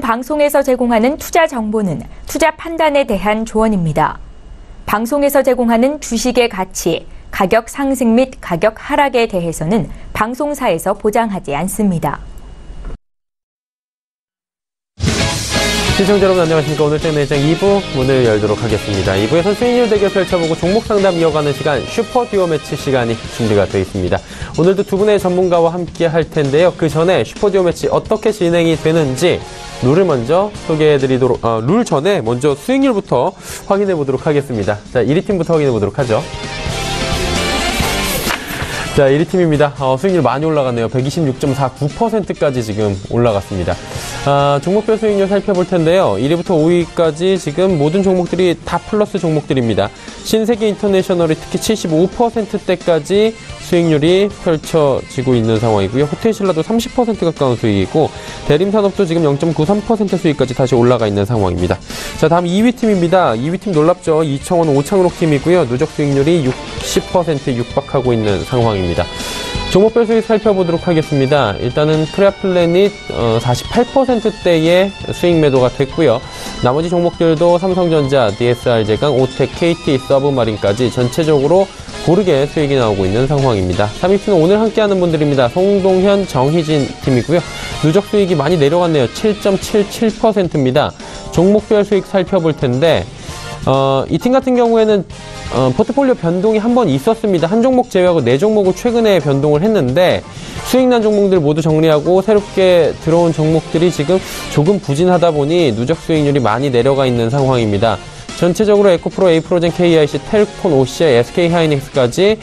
방송에서 제공하는 투자 정보는 투자 판단에 대한 조언입니다. 방송에서 제공하는 주식의 가치, 가격 상승 및 가격 하락에 대해서는 방송사에서 보장하지 않습니다. 시청자 여러분 안녕하십니까. 오늘 땡내장 2부 문을 열도록 하겠습니다. 2부에서 수익률 대결 펼쳐보고 종목 상담 이어가는 시간 슈퍼 듀오 매치 시간이 준비가 되어 있습니다. 오늘도 두 분의 전문가와 함께 할 텐데요. 그 전에 슈퍼 듀오 매치 어떻게 진행이 되는지 룰을 먼저 소개해드리도록 룰 전에 먼저 수익률부터 확인해 보도록 하겠습니다. 자, 1위 팀부터 확인해 보도록 하죠. 자, 1위 팀입니다. 수익률 많이 올라갔네요. 126.49%까지 지금 올라갔습니다. 종목별 수익률 살펴볼 텐데요. 1위부터 5위까지 지금 모든 종목들이 다 플러스 종목들입니다. 신세계 인터내셔널이 특히 75%대까지 수익률이 펼쳐지고 있는 상황이고요. 호텔신라도 30% 가까운 수익이고 대림산업도 지금 0.93% 수익까지 다시 올라가 있는 상황입니다. 자, 다음 2위 팀입니다. 2위 팀 놀랍죠. 이청원 오창록 팀이고요. 누적 수익률이 60%에 육박하고 있는 상황입니다. 종목별 수익 살펴보도록 하겠습니다. 일단은 크레아플래닛 48%대의 수익 매도가 됐고요. 나머지 종목들도 삼성전자, DSR제강, 오텍, KT, 서브마린까지 전체적으로 고르게 수익이 나오고 있는 상황입니다. 3위팀은 오늘 함께하는 분들입니다. 송동현, 정희진 팀이고요. 누적 수익이 많이 내려갔네요. 7.77%입니다. 종목별 수익 살펴볼 텐데 이 팀 같은 경우에는 포트폴리오 변동이 한 번 있었습니다. 한 종목 제외하고 4종목을 최근에 변동을 했는데 수익난 종목들 모두 정리하고 새롭게 들어온 종목들이 지금 조금 부진하다 보니 누적 수익률이 많이 내려가 있는 상황입니다. 전체적으로 에코프로, 에이프로젠, KIC, 텔콘, OCI, SK하이닉스까지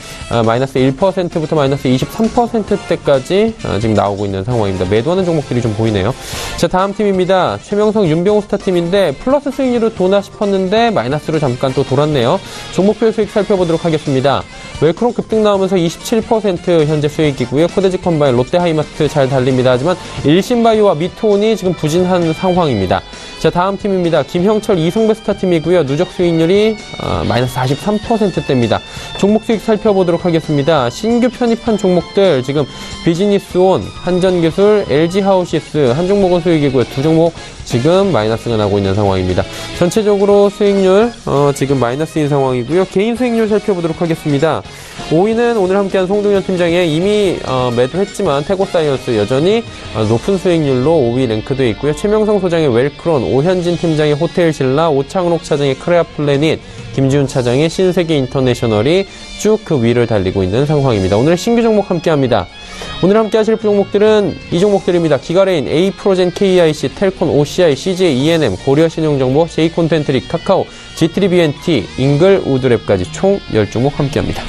마이너스 1%부터 마이너스 23%대까지 지금 나오고 있는 상황입니다. 매도하는 종목들이 좀 보이네요. 자, 다음 팀입니다. 최명성, 윤병호 스타팀인데 플러스 수익률로 도나 싶었는데 마이너스로 잠깐 또 돌았네요. 종목별 수익 살펴보도록 하겠습니다. 웰크론 급등 나오면서 27% 현재 수익이고요. 코데지 컴바인, 롯데하이마트 잘 달립니다. 하지만 일신바이오와 미토온이 지금 부진한 상황입니다. 자, 다음 팀입니다. 김형철, 이승배 스타팀이고요. 누적 수익률이 마이너스 43%대입니다. 종목 수익 살펴보도록 하겠습니다. 신규 편입한 종목들 지금 비즈니스온, 한전기술, LG하우시스 한 종목은 수익이고요. 두 종목 지금 마이너스가 나고 있는 상황입니다. 전체적으로 수익률 지금 마이너스인 상황이고요. 개인 수익률 살펴보도록 하겠습니다. 5위는 오늘 함께한 송동현 팀장의 이미 매도했지만 태고사이언스 여전히 높은 수익률로 5위 랭크되어 있고요. 최명성 소장의 웰크론, 오현진 팀장의 호텔신라, 오창록 차장의 크레아플래닛, 김지훈 차장의 신세계 인터내셔널이 쭉 그 위를 달리고 있는 상황입니다. 오늘 신규 종목 함께합니다. 오늘 함께 하실 종목들은 이 종목들입니다. 기가레인, A프로젠, KIC, 텔콘, OCI, CJ, ENM, 고려신용정보, J콘텐트릭, 카카오, G3BNT, 잉글, 우드랩까지 총 10종목 함께합니다.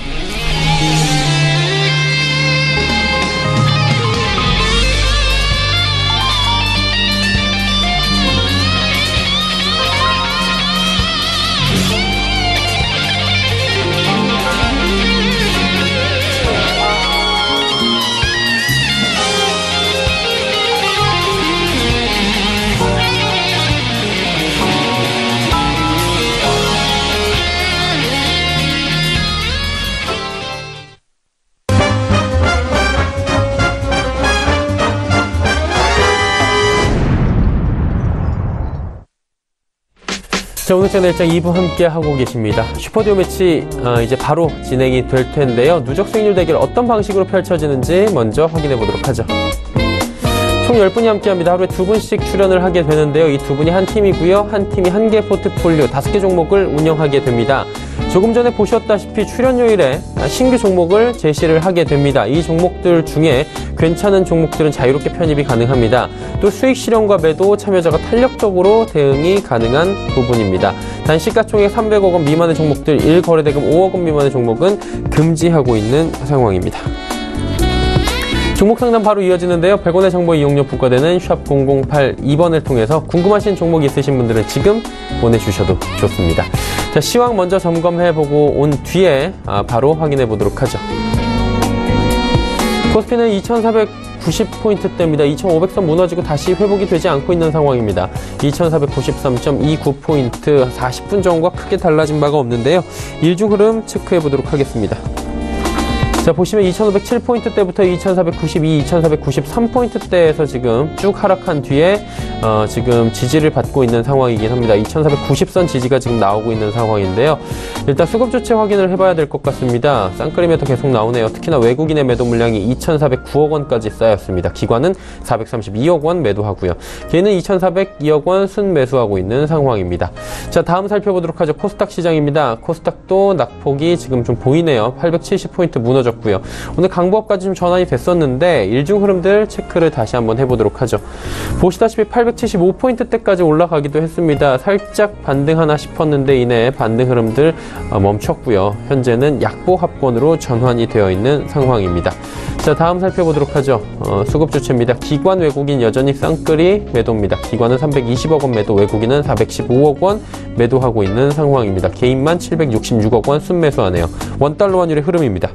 자, 오늘 채널장 2부 함께 하고 계십니다. 슈퍼듀오 매치 이제 바로 진행이 될 텐데요. 누적 수익률 대결 어떤 방식으로 펼쳐지는지 먼저 확인해 보도록 하죠. 총 10분이 함께합니다. 하루에 2분씩 출연을 하게 되는데요. 이 두 분이 한 팀이고요. 한 팀이 한 개 포트폴리오 5개 종목을 운영하게 됩니다. 조금 전에 보셨다시피 출연요일에 신규 종목을 제시를 하게 됩니다. 이 종목들 중에 괜찮은 종목들은 자유롭게 편입이 가능합니다. 또 수익 실현과 매도 참여자가 탄력적으로 대응이 가능한 부분입니다. 단 시가총액 300억 원 미만의 종목들, 1거래대금 5억 원 미만의 종목은 금지하고 있는 상황입니다. 종목 상담 바로 이어지는데요. 100원의 정보 이용료 부과되는 샵 0082번을 통해서 궁금하신 종목 있으신 분들은 지금 보내주셔도 좋습니다. 자, 시황 먼저 점검해보고 온 뒤에 바로 확인해보도록 하죠. 코스피는 2490포인트대입니다. 2500선 무너지고 다시 회복이 되지 않고 있는 상황입니다. 2493.29포인트 40분 전과 크게 달라진 바가 없는데요. 일중 흐름 체크해보도록 하겠습니다. 자, 보시면 2,507포인트대부터 2,492, 2,493포인트대에서 지금 쭉 하락한 뒤에 지금 지지를 받고 있는 상황이긴 합니다. 2,490선 지지가 지금 나오고 있는 상황인데요. 일단 수급 주체 확인을 해봐야 될 것 같습니다. 쌍끌이 매도 계속 나오네요. 특히나 외국인의 매도 물량이 2,409억 원까지 쌓였습니다. 기관은 432억 원 매도하고요. 개인은 2,402억 원 순매수하고 있는 상황입니다. 자, 다음 살펴보도록 하죠. 코스닥 시장입니다. 코스닥도 낙폭이 지금 좀 보이네요. 870포인트 무너졌고요. 오늘 강보합까지 좀 전환이 됐었는데 일중 흐름들 체크를 다시 한번 해보도록 하죠. 보시다시피 875포인트대까지 올라가기도 했습니다. 살짝 반등하나 싶었는데 이내 반등 흐름들 멈췄고요. 현재는 약보합권으로 전환이 되어 있는 상황입니다. 자, 다음 살펴보도록 하죠. 수급 주체입니다. 기관 외국인 여전히 쌍끌이 매도입니다. 기관은 320억 원 매도, 외국인은 415억 원 매도하고 있는 상황입니다. 개인만 766억 원 순매수하네요. 원달러 환율의 흐름입니다.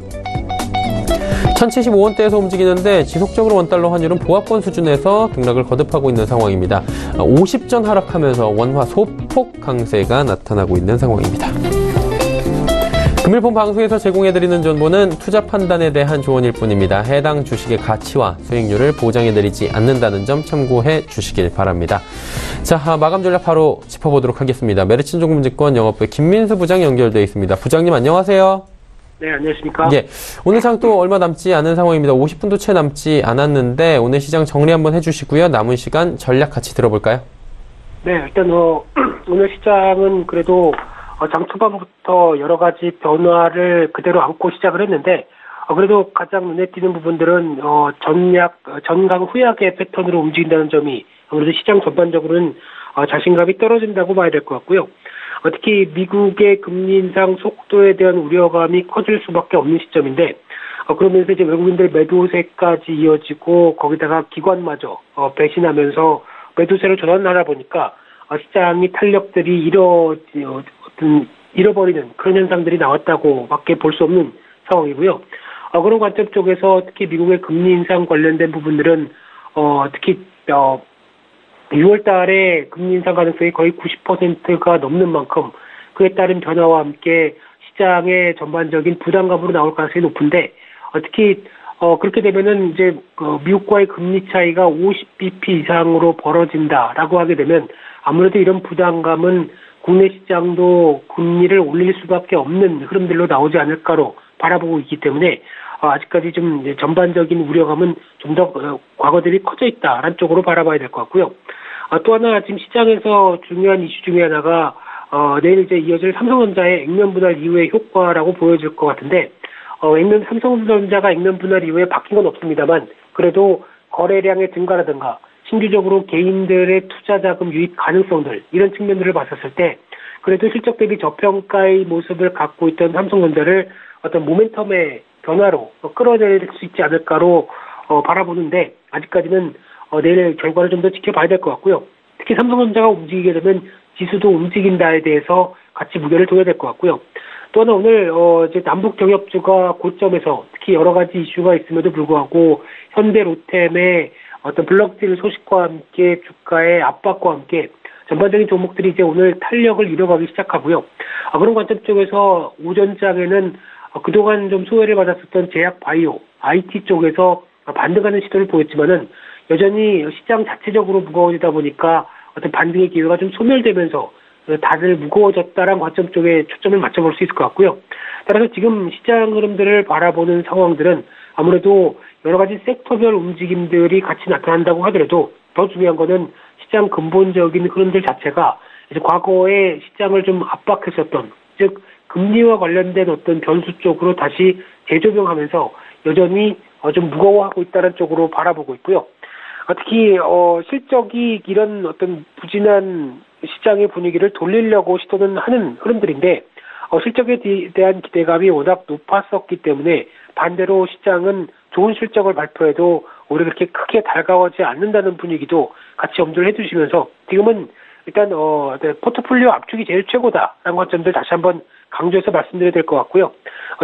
1075원대에서 움직이는데 지속적으로 원달러 환율은 보합권 수준에서 등락을 거듭하고 있는 상황입니다. 50전 하락하면서 원화 소폭 강세가 나타나고 있는 상황입니다. 금일본 방송에서 제공해드리는 정보는 투자 판단에 대한 조언일 뿐입니다. 해당 주식의 가치와 수익률을 보장해드리지 않는다는 점 참고해 주시길 바랍니다. 자, 마감 전략 바로 짚어보도록 하겠습니다. 메리츠증권증권 영업부의 김민수 부장 연결되어 있습니다. 부장님 안녕하세요. 네, 안녕하십니까? 예, 오늘 시장 또 얼마 남지 않은 상황입니다. 50분도 채 남지 않았는데 오늘 시장 정리 한번 해주시고요. 남은 시간 전략 같이 들어볼까요? 네, 일단 오늘 시장은 그래도 장 초반부터 여러 가지 변화를 그대로 안고 시작을 했는데 그래도 가장 눈에 띄는 부분들은 전강 후약의 패턴으로 움직인다는 점이 아무래도 시장 전반적으로는 자신감이 떨어진다고 봐야 될 것 같고요. 특히 미국의 금리 인상 속도에 대한 우려감이 커질 수밖에 없는 시점인데 그러면서 이제 외국인들 매도세까지 이어지고 거기다가 기관마저 배신하면서 매도세를 전환하다 보니까 시장이 탄력들이 잃어버리는 그런 현상들이 나왔다고밖에 볼 수 없는 상황이고요. 그런 관점 쪽에서 특히 미국의 금리 인상 관련된 부분들은 특히 6월 달에 금리 인상 가능성이 거의 90%가 넘는 만큼 그에 따른 변화와 함께 시장의 전반적인 부담감으로 나올 가능성이 높은데 특히 그렇게 되면은 이제 미국과의 금리 차이가 50bp 이상으로 벌어진다라고 하게 되면 아무래도 이런 부담감은 국내 시장도 금리를 올릴 수밖에 없는 흐름들로 나오지 않을까로 바라보고 있기 때문에 아직까지 좀 전반적인 우려감은 좀 더 과거 대비 커져 있다라는 쪽으로 바라봐야 될 것 같고요. 또 하나 지금 시장에서 중요한 이슈 중에 하나가 내일 이제 이어질 삼성전자의 액면 분할 이후의 효과라고 보여질 것 같은데 삼성전자가 액면 분할 이후에 바뀐 건 없습니다만 그래도 거래량의 증가라든가 신규적으로 개인들의 투자 자금 유입 가능성들 이런 측면들을 봤었을 때 그래도 실적 대비 저평가의 모습을 갖고 있던 삼성전자를 어떤 모멘텀의 변화로 끌어낼 수 있지 않을까로 바라보는데 아직까지는 내일 결과를 좀 더 지켜봐야 될 것 같고요. 특히 삼성전자가 움직이게 되면 지수도 움직인다에 대해서 같이 무게를 둬야 될 것 같고요. 또 하나 오늘 이제 남북 경협주가 고점에서 특히 여러 가지 이슈가 있음에도 불구하고 현대 로템의 어떤 블록딜 소식과 함께 주가의 압박과 함께 전반적인 종목들이 이제 오늘 탄력을 잃어가기 시작하고요. 그런 관점 쪽에서 오전장에는 그동안 좀 소외를 받았었던 제약 바이오, IT 쪽에서 반등하는 시도를 보였지만은 여전히 시장 자체적으로 무거워지다 보니까 어떤 반등의 기회가 좀 소멸되면서 다들 무거워졌다라는 관점 쪽에 초점을 맞춰볼 수 있을 것 같고요. 따라서 지금 시장 흐름들을 바라보는 상황들은 아무래도 여러 가지 섹터별 움직임들이 같이 나타난다고 하더라도 더 중요한 거는 시장 근본적인 흐름들 자체가 이제 과거에 시장을 좀 압박했었던 즉 금리와 관련된 어떤 변수 쪽으로 다시 재조명하면서 여전히 좀 무거워하고 있다는 쪽으로 바라보고 있고요. 특히 실적이 이런 어떤 부진한 시장의 분위기를 돌리려고 시도는 하는 흐름들인데 실적에 대한 기대감이 워낙 높았었기 때문에 반대로 시장은 좋은 실적을 발표해도 오히려 그렇게 크게 달가워지지 않는다는 분위기도 같이 염두를 해주시면서 지금은 일단 포트폴리오 압축이 제일 최고다라는 관점들 다시 한번 강조해서 말씀드려야 될 것 같고요.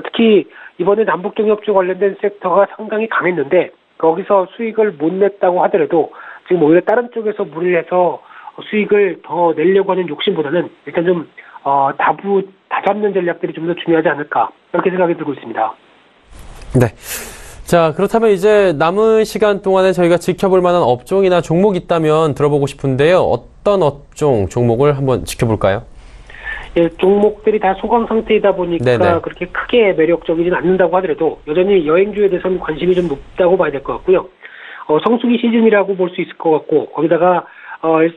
특히 이번에 남북경협주 관련된 섹터가 상당히 강했는데 거기서 수익을 못 냈다고 하더라도 지금 오히려 다른 쪽에서 무리를 해서 수익을 더 내려고 하는 욕심보다는 일단 좀 다잡는 전략들이 좀 더 중요하지 않을까 그렇게 생각이 들고 있습니다. 네. 자, 그렇다면 이제 남은 시간 동안에 저희가 지켜볼 만한 업종이나 종목 있다면 들어보고 싶은데요. 어떤 업종, 종목을 한번 지켜볼까요? 예, 종목들이 다 소강 상태이다 보니까 네네. 그렇게 크게 매력적이진 않는다고 하더라도 여전히 여행주에 대해서는 관심이 좀 높다고 봐야 될 것 같고요. 성수기 시즌이라고 볼 수 있을 것 같고, 거기다가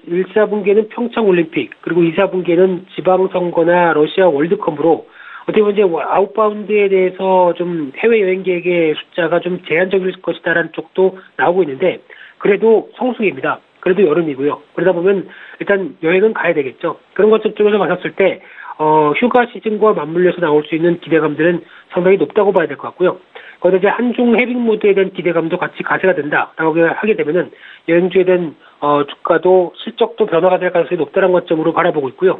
1, 4분기에는 평창올림픽, 그리고 2, 4분기에는 지방선거나 러시아 월드컵으로 어떻게 보면 이제 아웃바운드에 대해서 좀 해외여행객의 숫자가 좀 제한적일 것이다라는 쪽도 나오고 있는데, 그래도 성수기입니다. 그래도 여름이고요. 그러다 보면 일단 여행은 가야 되겠죠. 그런 것 쪽에서 봤을 때 휴가 시즌과 맞물려서 나올 수 있는 기대감들은 상당히 높다고 봐야 될 것 같고요. 거기다 이제 한중 해빙 모드에 대한 기대감도 같이 가세가 된다라고 하게 되면은 여행주에 대한 주가도 실적도 변화가 될 가능성이 높다는 관점으로 바라보고 있고요.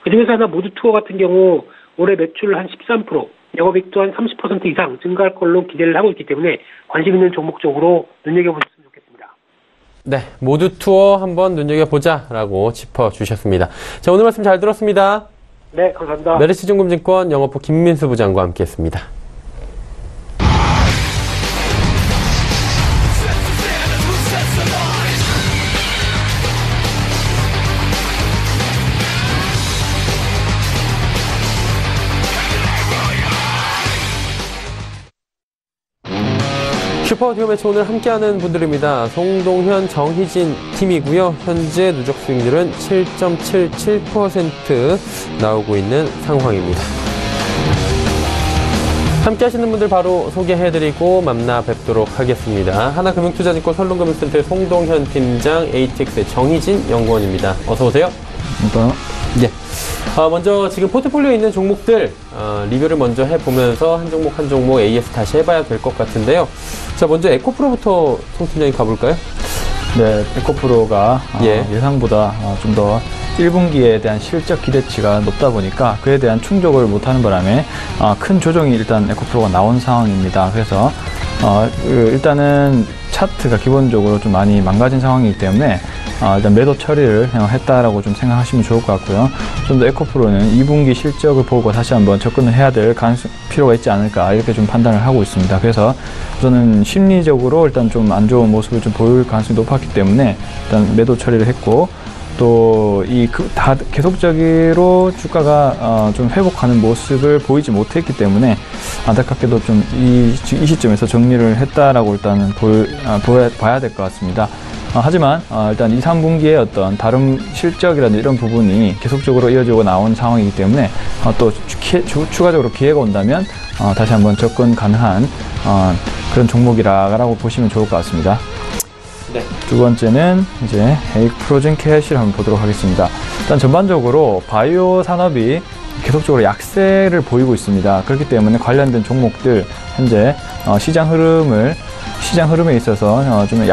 그중에서 하나 모두 투어 같은 경우 올해 매출 한 13%, 영업이익도 한 30% 이상 증가할 걸로 기대를 하고 있기 때문에 관심 있는 종목 쪽으로 눈여겨보셨으면 좋겠습니다. 네, 모두 투어 한번 눈여겨보자라고 짚어주셨습니다. 자, 오늘 말씀 잘 들었습니다. 네, 감사합니다. 메리츠증권증권 영업부 김민수 부장과 함께했습니다. 슈퍼듀오 매치 오늘 함께하는 분들입니다. 송동현, 정희진 팀이고요. 현재 누적 수익률은 7.77% 나오고 있는 상황입니다. 함께하시는 분들 바로 소개해드리고 만나 뵙도록 하겠습니다. 하나금융투자증권 선론금융센터의 송동현 팀장, ATX의 정희진 연구원입니다. 어서 오세요. 감사합니다. 네. 먼저 지금 포트폴리오에 있는 종목들 리뷰를 먼저 해보면서 한 종목 AS 다시 해봐야 될 것 같은데요. 자, 먼저 에코프로부터 송 팀장님 가볼까요? 네, 에코프로가 예상보다 좀 더 1분기에 대한 실적 기대치가 높다 보니까 그에 대한 충족을 못하는 바람에 큰 조정이 일단 에코프로가 나온 상황입니다. 그래서 일단은 차트가 기본적으로 좀 많이 망가진 상황이기 때문에 일단 매도 처리를 했다라고 좀 생각하시면 좋을 것 같고요. 좀 더 에코프로는 2분기 실적을 보고 다시 한번 접근을 해야 될 필요가 있지 않을까 이렇게 좀 판단을 하고 있습니다. 그래서 저는 심리적으로 일단 좀 안 좋은 모습을 좀 보일 가능성이 높았기 때문에 일단 매도 처리를 했고, 또 계속적으로 주가가 좀 회복하는 모습을 보이지 못했기 때문에 안타깝게도 좀 이 시점에서 정리를 했다라고 일단은 봐야 될 것 같습니다. 하지만 일단 2, 3분기에 어떤 다른 실적이라든지 이런 부분이 계속적으로 이어지고 나온 상황이기 때문에 또 추가적으로 기회가 온다면 다시 한번 접근 가능한 그런 종목이라고 보시면 좋을 것 같습니다. 네. 두 번째는 이제 에이프로젠 캐시를 한번 보도록 하겠습니다. 일단 전반적으로 바이오 산업이 계속적으로 약세를 보이고 있습니다. 그렇기 때문에 관련된 종목들 현재 시장 흐름에 있어서 좀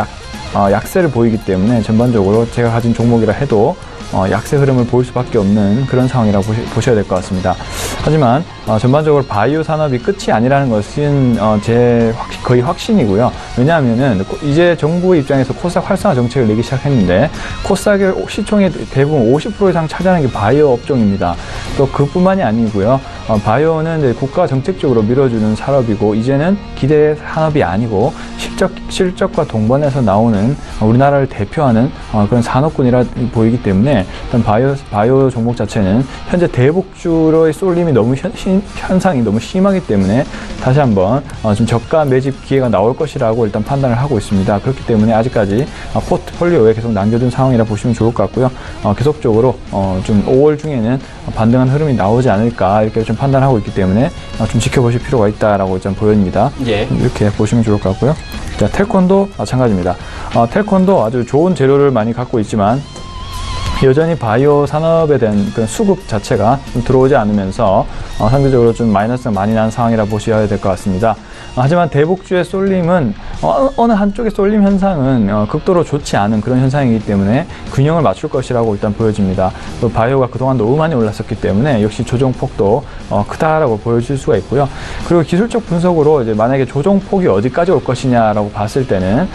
약세를 보이기 때문에 전반적으로 제가 가진 종목이라 해도 약세 흐름을 보일 수밖에 없는 그런 상황이라고 보셔야 될 것 같습니다. 하지만 전반적으로 바이오 산업이 끝이 아니라는 것은 제 거의 확신이고요. 왜냐하면은 이제 정부의 입장에서 코스닥 활성화 정책을 내기 시작했는데 코스닥의 시총의 대부분 50% 이상 차지하는 게 바이오 업종입니다. 또 그뿐만이 아니고요. 바이오는 이제 국가 정책적으로 밀어주는 산업이고 이제는 기대 산업이 아니고 실적과 동반해서 나오는 우리나라를 대표하는 그런 산업군이라 보이기 때문에 일단 바이오 종목 자체는 현재 대북주로의 쏠림이 너무 현상이 너무 심하기 때문에 다시 한번 좀 저가 매집 기회가 나올 것이라고 일단 판단을 하고 있습니다. 그렇기 때문에 아직까지 포트폴리오에 계속 남겨둔 상황이라 보시면 좋을 것 같고요. 계속적으로 좀 5월 중에는 반등한 흐름이 나오지 않을까 이렇게 좀 판단하고 있기 때문에 좀 지켜보실 필요가 있다라고 일단 보여집니다. 예. 이렇게 보시면 좋을 것 같고요. 자, 텔콘도 마찬가지입니다. 텔콘도 아주 좋은 재료를 많이 갖고 있지만 여전히 바이오 산업에 대한 그런 수급 자체가 좀 들어오지 않으면서 상대적으로 좀 마이너스가 많이 난 상황이라 보셔야 될 것 같습니다. 하지만 대북주의 쏠림은 어느 한쪽의 쏠림 현상은 극도로 좋지 않은 그런 현상이기 때문에 균형을 맞출 것이라고 일단 보여집니다. 또 바이오가 그동안 너무 많이 올랐었기 때문에 역시 조정폭도 크다라고 보여질 수가 있고요. 그리고 기술적 분석으로 이제 만약에 조정폭이 어디까지 올 것이냐라고 봤을 때는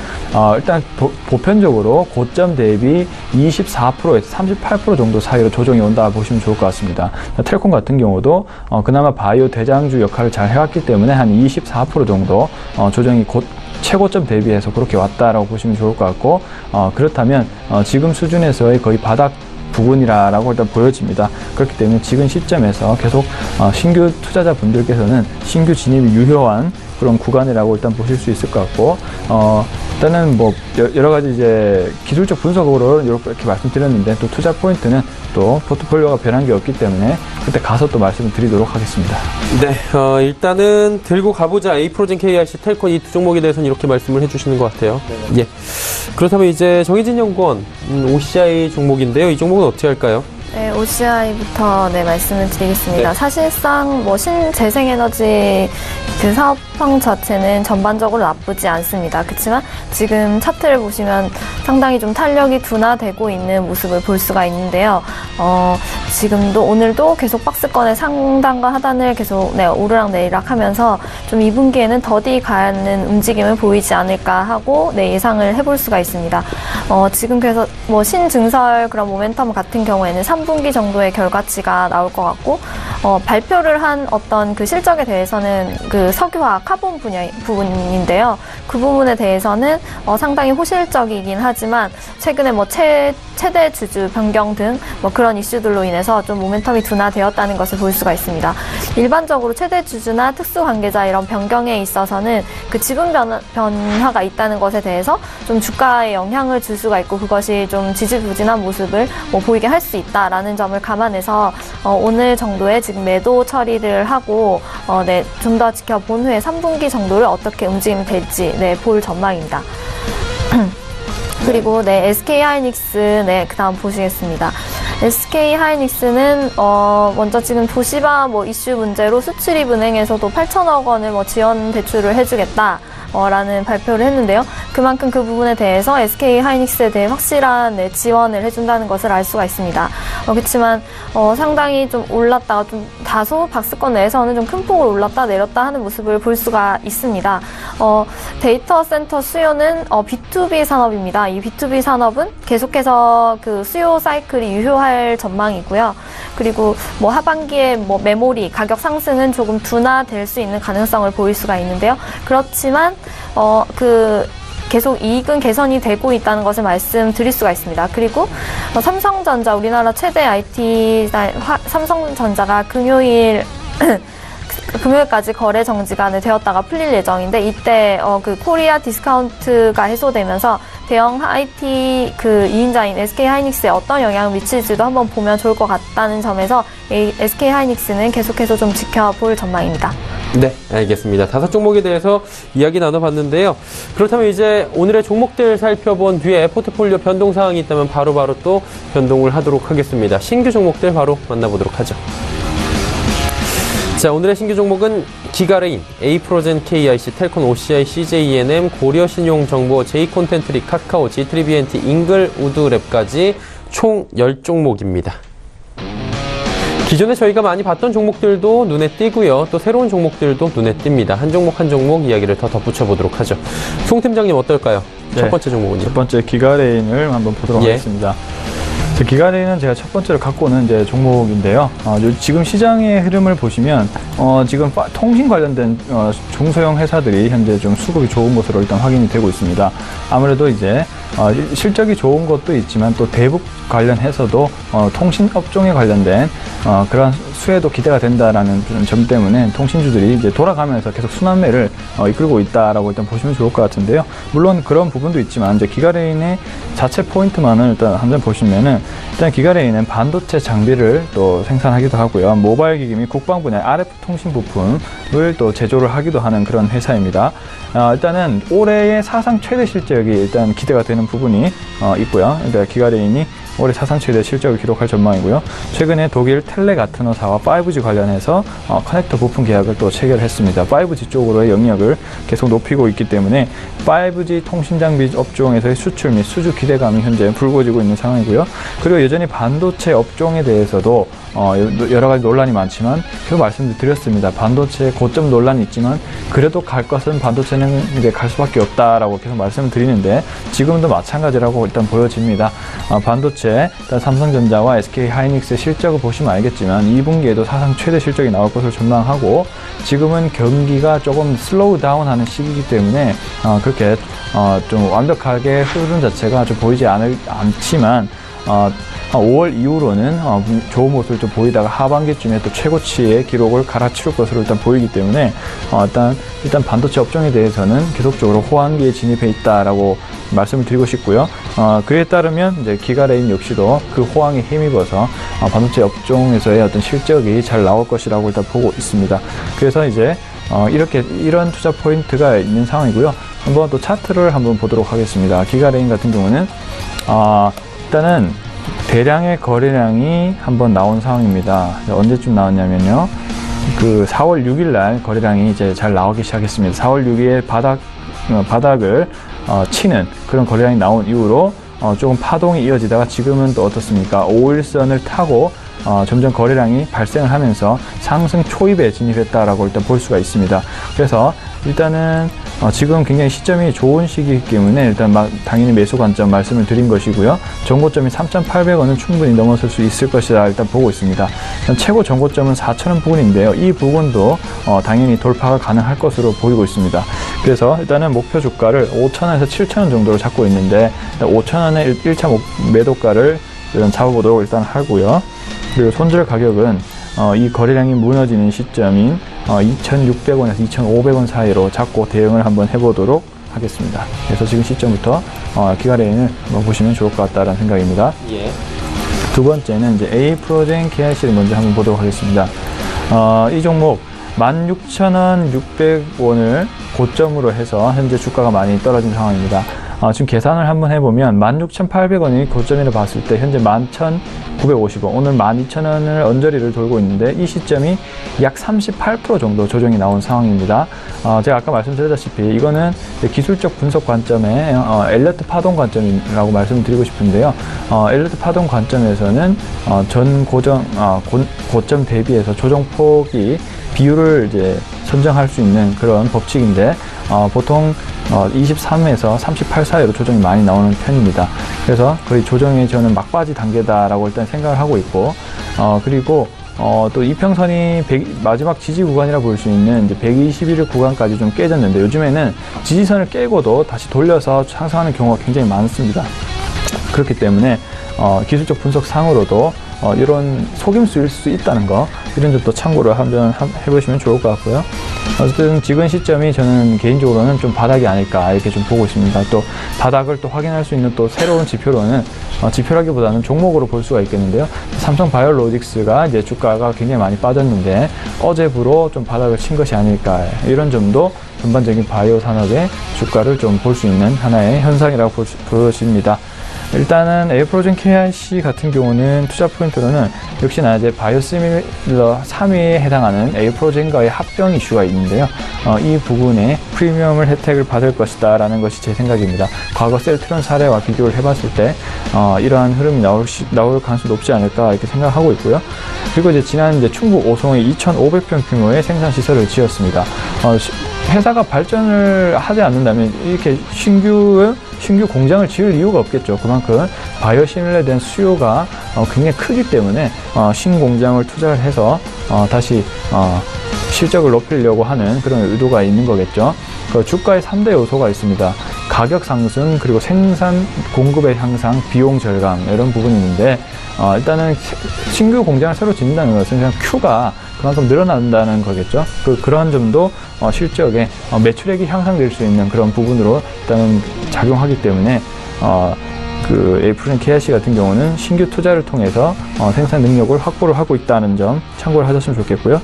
일단 보편적으로 고점 대비 24%에서 38% 정도 사이로 조정이 온다 보시면 좋을 것 같습니다. 텔콤 같은 경우도 그나마 바이오 대장주 역할을 잘 해왔기 때문에 한 24% 정도 조정이 곧 최고점 대비해서 그렇게 왔다라고 보시면 좋을 것 같고, 그렇다면 지금 수준에서의 거의 바닥 부분이라고 일단 보여집니다. 그렇기 때문에 지금 시점에서 계속 신규 투자자분들께서는 신규 진입이 유효한 그런 구간이라고 일단 보실 수 있을 것 같고, 일단은 뭐 여러 가지 이제 기술적 분석으로 이렇게 말씀드렸는데, 또 투자 포인트는 또 포트폴리오가 변한 게 없기 때문에 그때 가서 또 말씀을 드리도록 하겠습니다. 네, 일단은 들고 가보자. 에이프로젠, KIC, 텔콘 이 두 종목에 대해서는 이렇게 말씀을 해주시는 것 같아요. 네. 예. 그렇다면 이제 정의진 연구원 OCI 종목인데요. 이 종목은 어떻게 할까요? 네, OCI부터 말씀을 드리겠습니다. 네. 사실상 뭐 신재생에너지 그 사업황 자체는 전반적으로 나쁘지 않습니다. 그렇지만 지금 차트를 보시면 상당히 좀 탄력이 둔화되고 있는 모습을 볼 수가 있는데요. 지금도 오늘도 계속 박스권의 상단과 하단을 계속 오르락 내리락 하면서 좀 2분기에는 더디 가는 움직임을 보이지 않을까 하고 예상을 해볼 수가 있습니다. 지금 그래서 뭐 신증설 그런 모멘텀 같은 경우에는 3분기 정도의 결과치가 나올 것 같고, 발표를 한 어떤 그 실적에 대해서는 그 석유화 카본 부분인데요. 그 부분에 대해서는 상당히 호실적이긴 하지만 최근에 뭐 최대 주주 변경 등 뭐 그런 이슈들로 인해서 좀 모멘텀이 둔화되었다는 것을 볼 수가 있습니다. 일반적으로 최대 주주나 특수 관계자 이런 변경에 있어서는 그 지분 변화가 있다는 것에 대해서 좀 주가에 영향을 줄 수가 있고, 그것이 좀 지지부진한 모습을 뭐 보이게 할 수 있다라는 점을 감안해서 오늘 정도에 지금 매도 처리를 하고 좀 더 지켜본 후에 3분기 정도를 어떻게 움직이면 될지 볼 전망입니다. 그리고 SK하이닉스 그 다음 보시겠습니다. SK하이닉스는 먼저 지금 도시바 뭐 이슈 문제로 수출입은행에서도 8천억 원을 뭐 지원 대출을 해주겠다. 라는 발표를 했는데요. 그만큼 그 부분에 대해서 SK하이닉스에 대해 확실한 지원을 해준다는 것을 알 수가 있습니다. 그렇지만 상당히 좀 올랐다가 좀 다소 박스권 내에서는 좀 큰 폭으로 올랐다 내렸다 하는 모습을 볼 수가 있습니다. 데이터 센터 수요는 B2B 산업입니다. 이 B2B 산업은 계속해서 그 수요 사이클이 유효할 전망이고요. 그리고 뭐 하반기에 뭐 메모리 가격 상승은 조금 둔화될 수 있는 가능성을 보일 수가 있는데요. 그렇지만 계속 이익은 개선이 되고 있다는 것을 말씀드릴 수가 있습니다. 그리고 삼성전자, 우리나라 최대 IT 삼성전자가 금요일까지 거래 정지가 되었다가 풀릴 예정인데, 이때 그 코리아 디스카운트가 해소되면서 대형 IT 그 2인자인 SK하이닉스에 어떤 영향을 미칠지도 한번 보면 좋을 것 같다는 점에서 SK하이닉스는 계속해서 좀 지켜볼 전망입니다. 네, 알겠습니다. 5종목에 대해서 이야기 나눠봤는데요. 그렇다면 이제 오늘의 종목들 살펴본 뒤에 포트폴리오 변동 사항이 있다면 바로바로 또 변동을 하도록 하겠습니다. 신규 종목들 바로 만나보도록 하죠. 자, 오늘의 신규 종목은 기가레인, 에이프로젠, KIC, 텔콘, OCI, CJENM, 고려신용정보, J콘텐트릭, 카카오, G3BNT, 잉글우드랩까지 총 10종목입니다. 기존에 저희가 많이 봤던 종목들도 눈에 띄고요. 또 새로운 종목들도 눈에 띕니다. 한 종목 한 종목 이야기를 더 덧붙여 보도록 하죠. 송 팀장님 어떨까요? 첫 번째 종목은요? 첫 번째 기가레인을 한번 보도록 하겠습니다. 기가레인은 제가 첫 번째로 갖고 오는 이제 종목인데요. 지금 시장의 흐름을 보시면 지금 통신 관련된 중소형 회사들이 현재 좀 수급이 좋은 것으로 일단 확인이 되고 있습니다. 아무래도 이제 실적이 좋은 것도 있지만 또 대북 관련해서도 통신 업종에 관련된 그런 수혜도 기대가 된다라는 점 때문에 통신주들이 이제 돌아가면서 계속 순환매를 이끌고 있다라고 일단 보시면 좋을 것 같은데요. 물론 그런 부분도 있지만 이제 기가레인의 자체 포인트만을 일단 한번 보시면은, 일단 기가레인은 반도체 장비를 또 생산하기도 하고요. 모바일 기기 및 국방 분야의 RF 통신 부품을 또 제조를 하기도 하는 그런 회사입니다. 일단은 올해의 사상 최대 실적이 일단 기대가 되는 부분이 있고요. 그러니까 기가레인이 올해 사상 최대 실적을 기록할 전망이고요. 최근에 독일 텔레가트너사와 5G 관련해서 커넥터 부품 계약을 또 체결했습니다. 5G 쪽으로의 영역을 계속 높이고 있기 때문에 5G 통신 장비 업종에서의 수출 및 수주 기대감이 현재 불거지고 있는 상황이고요. 그리고 여전히 반도체 업종에 대해서도 여러 가지 논란이 많지만 계속 말씀드렸습니다. 반도체 고점 논란이 있지만 그래도 갈 것은 반도체는 이제 갈 수밖에 없다라고 계속 말씀을 드리는데 지금도 마찬가지라고 일단 보여집니다. 반도체 일단 삼성전자와 SK하이닉스의 실적을 보시면 알겠지만 2분기에도 사상 최대 실적이 나올 것으로 전망하고 지금은 경기가 조금 슬로우 다운하는 시기이기 때문에 그렇게 좀 완벽하게 흐름 자체가 좀 보이지 않지만 5월 이후로는 좋은 모습을 좀 보이다가 하반기쯤에 또 최고치의 기록을 갈아치울 것으로 일단 보이기 때문에 일단 반도체 업종에 대해서는 계속적으로 호황기에 진입해 있다라고 말씀을 드리고 싶고요. 그에 따르면 이제 기가레인 역시도 그 호황에 힘입어서 반도체 업종에서의 어떤 실적이 잘 나올 것이라고 일단 보고 있습니다. 그래서 이제 이런 투자 포인트가 있는 상황이고요. 한번 또 차트를 한번 보도록 하겠습니다. 기가레인 같은 경우는 일단은 대량의 거래량이 한번 나온 상황입니다. 언제쯤 나왔냐면요. 그 4월 6일 날 거래량이 이제 잘 나오기 시작했습니다. 4월 6일 바닥을 치는 그런 거래량이 나온 이후로 조금 파동이 이어지다가 지금은 또 어떻습니까? 5일선을 타고 점점 거래량이 발생을 하면서 상승 초입에 진입했다라고 일단 볼 수가 있습니다. 그래서 일단은 지금 굉장히 시점이 좋은 시기이기 때문에 일단 당연히 매수 관점 말씀을 드린 것이고요. 정고점이 3,800원은 충분히 넘어설 수 있을 것이다 일단 보고 있습니다. 최고 정고점은 4,000원 부근인데요. 이 부분도 당연히 돌파가 가능할 것으로 보이고 있습니다. 그래서 일단은 목표 주가를 5,000원에서 7,000원 정도로 잡고 있는데 5,000원의 1차 매도가를 일단 잡아보도록 일단 하고요. 그리고 손절 가격은 이 거래량이 무너지는 시점인 2,600원에서 2,500원 사이로 잡고 대응을 한번 해보도록 하겠습니다. 그래서 지금 시점부터 기가레인을 보시면 좋을 것 같다라는 생각입니다. 예. 두 번째는 이제 A프로젠 KIC를 먼저 한번 보도록 하겠습니다. 이 종목 16,600원을 고점으로 해서 현재 주가가 많이 떨어진 상황입니다. 지금 계산을 한번 해보면 16,800원이 고점이라 봤을 때 현재 11,950원, 오늘 12,000원을 언저리를 돌고 있는데 이 시점이 약 38% 정도 조정이 나온 상황입니다. 제가 아까 말씀드렸다시피 이거는 기술적 분석 관점에 엘리어트 파동 관점이라고 말씀드리고 싶은데요. 엘리어트 파동 관점에서는 전 고점 대비해서 조정폭이 비율을 이제 선정할 수 있는 그런 법칙인데 보통 23에서 38 사이로 조정이 많이 나오는 편입니다. 그래서 거의 조정의 저는 막바지 단계다라고 일단 생각을 하고 있고 그리고 또 이평선이 마지막 지지 구간이라 볼 수 있는 이제 121일 구간까지 좀 깨졌는데 요즘에는 지지선을 깨고도 다시 돌려서 상승하는 경우가 굉장히 많습니다. 그렇기 때문에 기술적 분석 상으로도 이런 속임수일 수 있다는 거 이런 점도 참고를 한번 해보시면 좋을 것 같고요. 어쨌든 지금 시점이 저는 개인적으로는 좀 바닥이 아닐까 이렇게 좀 보고 있습니다. 또 바닥을 또 확인할 수 있는 또 새로운 지표로는 지표라기보다는 종목으로 볼 수가 있겠는데요. 삼성바이오로직스가 이제 주가가 굉장히 많이 빠졌는데 어제부로 좀 바닥을 친 것이 아닐까 이런 점도 전반적인 바이오 산업의 주가를 좀 볼 수 있는 하나의 현상이라고 보여집니다. 일단은 A프로젠 KIC 같은 경우는 투자 포인트로는 역시나 이제 바이오시밀러 3위에 해당하는 A프로젠과의 합병 이슈가 있는데요. 이 부분에 프리미엄을 혜택을 받을 것이다 라는 것이 제 생각입니다. 과거 셀트론 사례와 비교를 해봤을 때 이러한 흐름이 나올 가능성이 높지 않을까 이렇게 생각하고 있고요. 그리고 이제 지난 충북 오송에 2,500평 규모의 생산 시설을 지었습니다. 회사가 발전을 하지 않는다면 이렇게 신규 공장을 지을 이유가 없겠죠. 그만큼 바이오시밀러에 대한 수요가 굉장히 크기 때문에 신공장을 투자를 해서 다시 실적을 높이려고 하는 그런 의도가 있는 거겠죠. 그 주가의 3대 요소가 있습니다. 가격 상승, 그리고 생산 공급의 향상, 비용 절감 이런 부분이 있는데 일단은 신규 공장을 새로 짓는다는 것은 그냥 Q가 그만큼 늘어난다는 거겠죠. 그런 점도 실적에 매출액이 향상될 수 있는 그런 부분으로 일단은 작용하기 때문에 그 A프로젠 KIC 같은 경우는 신규 투자를 통해서 생산 능력을 확보를 하고 있다는 점 참고를 하셨으면 좋겠고요.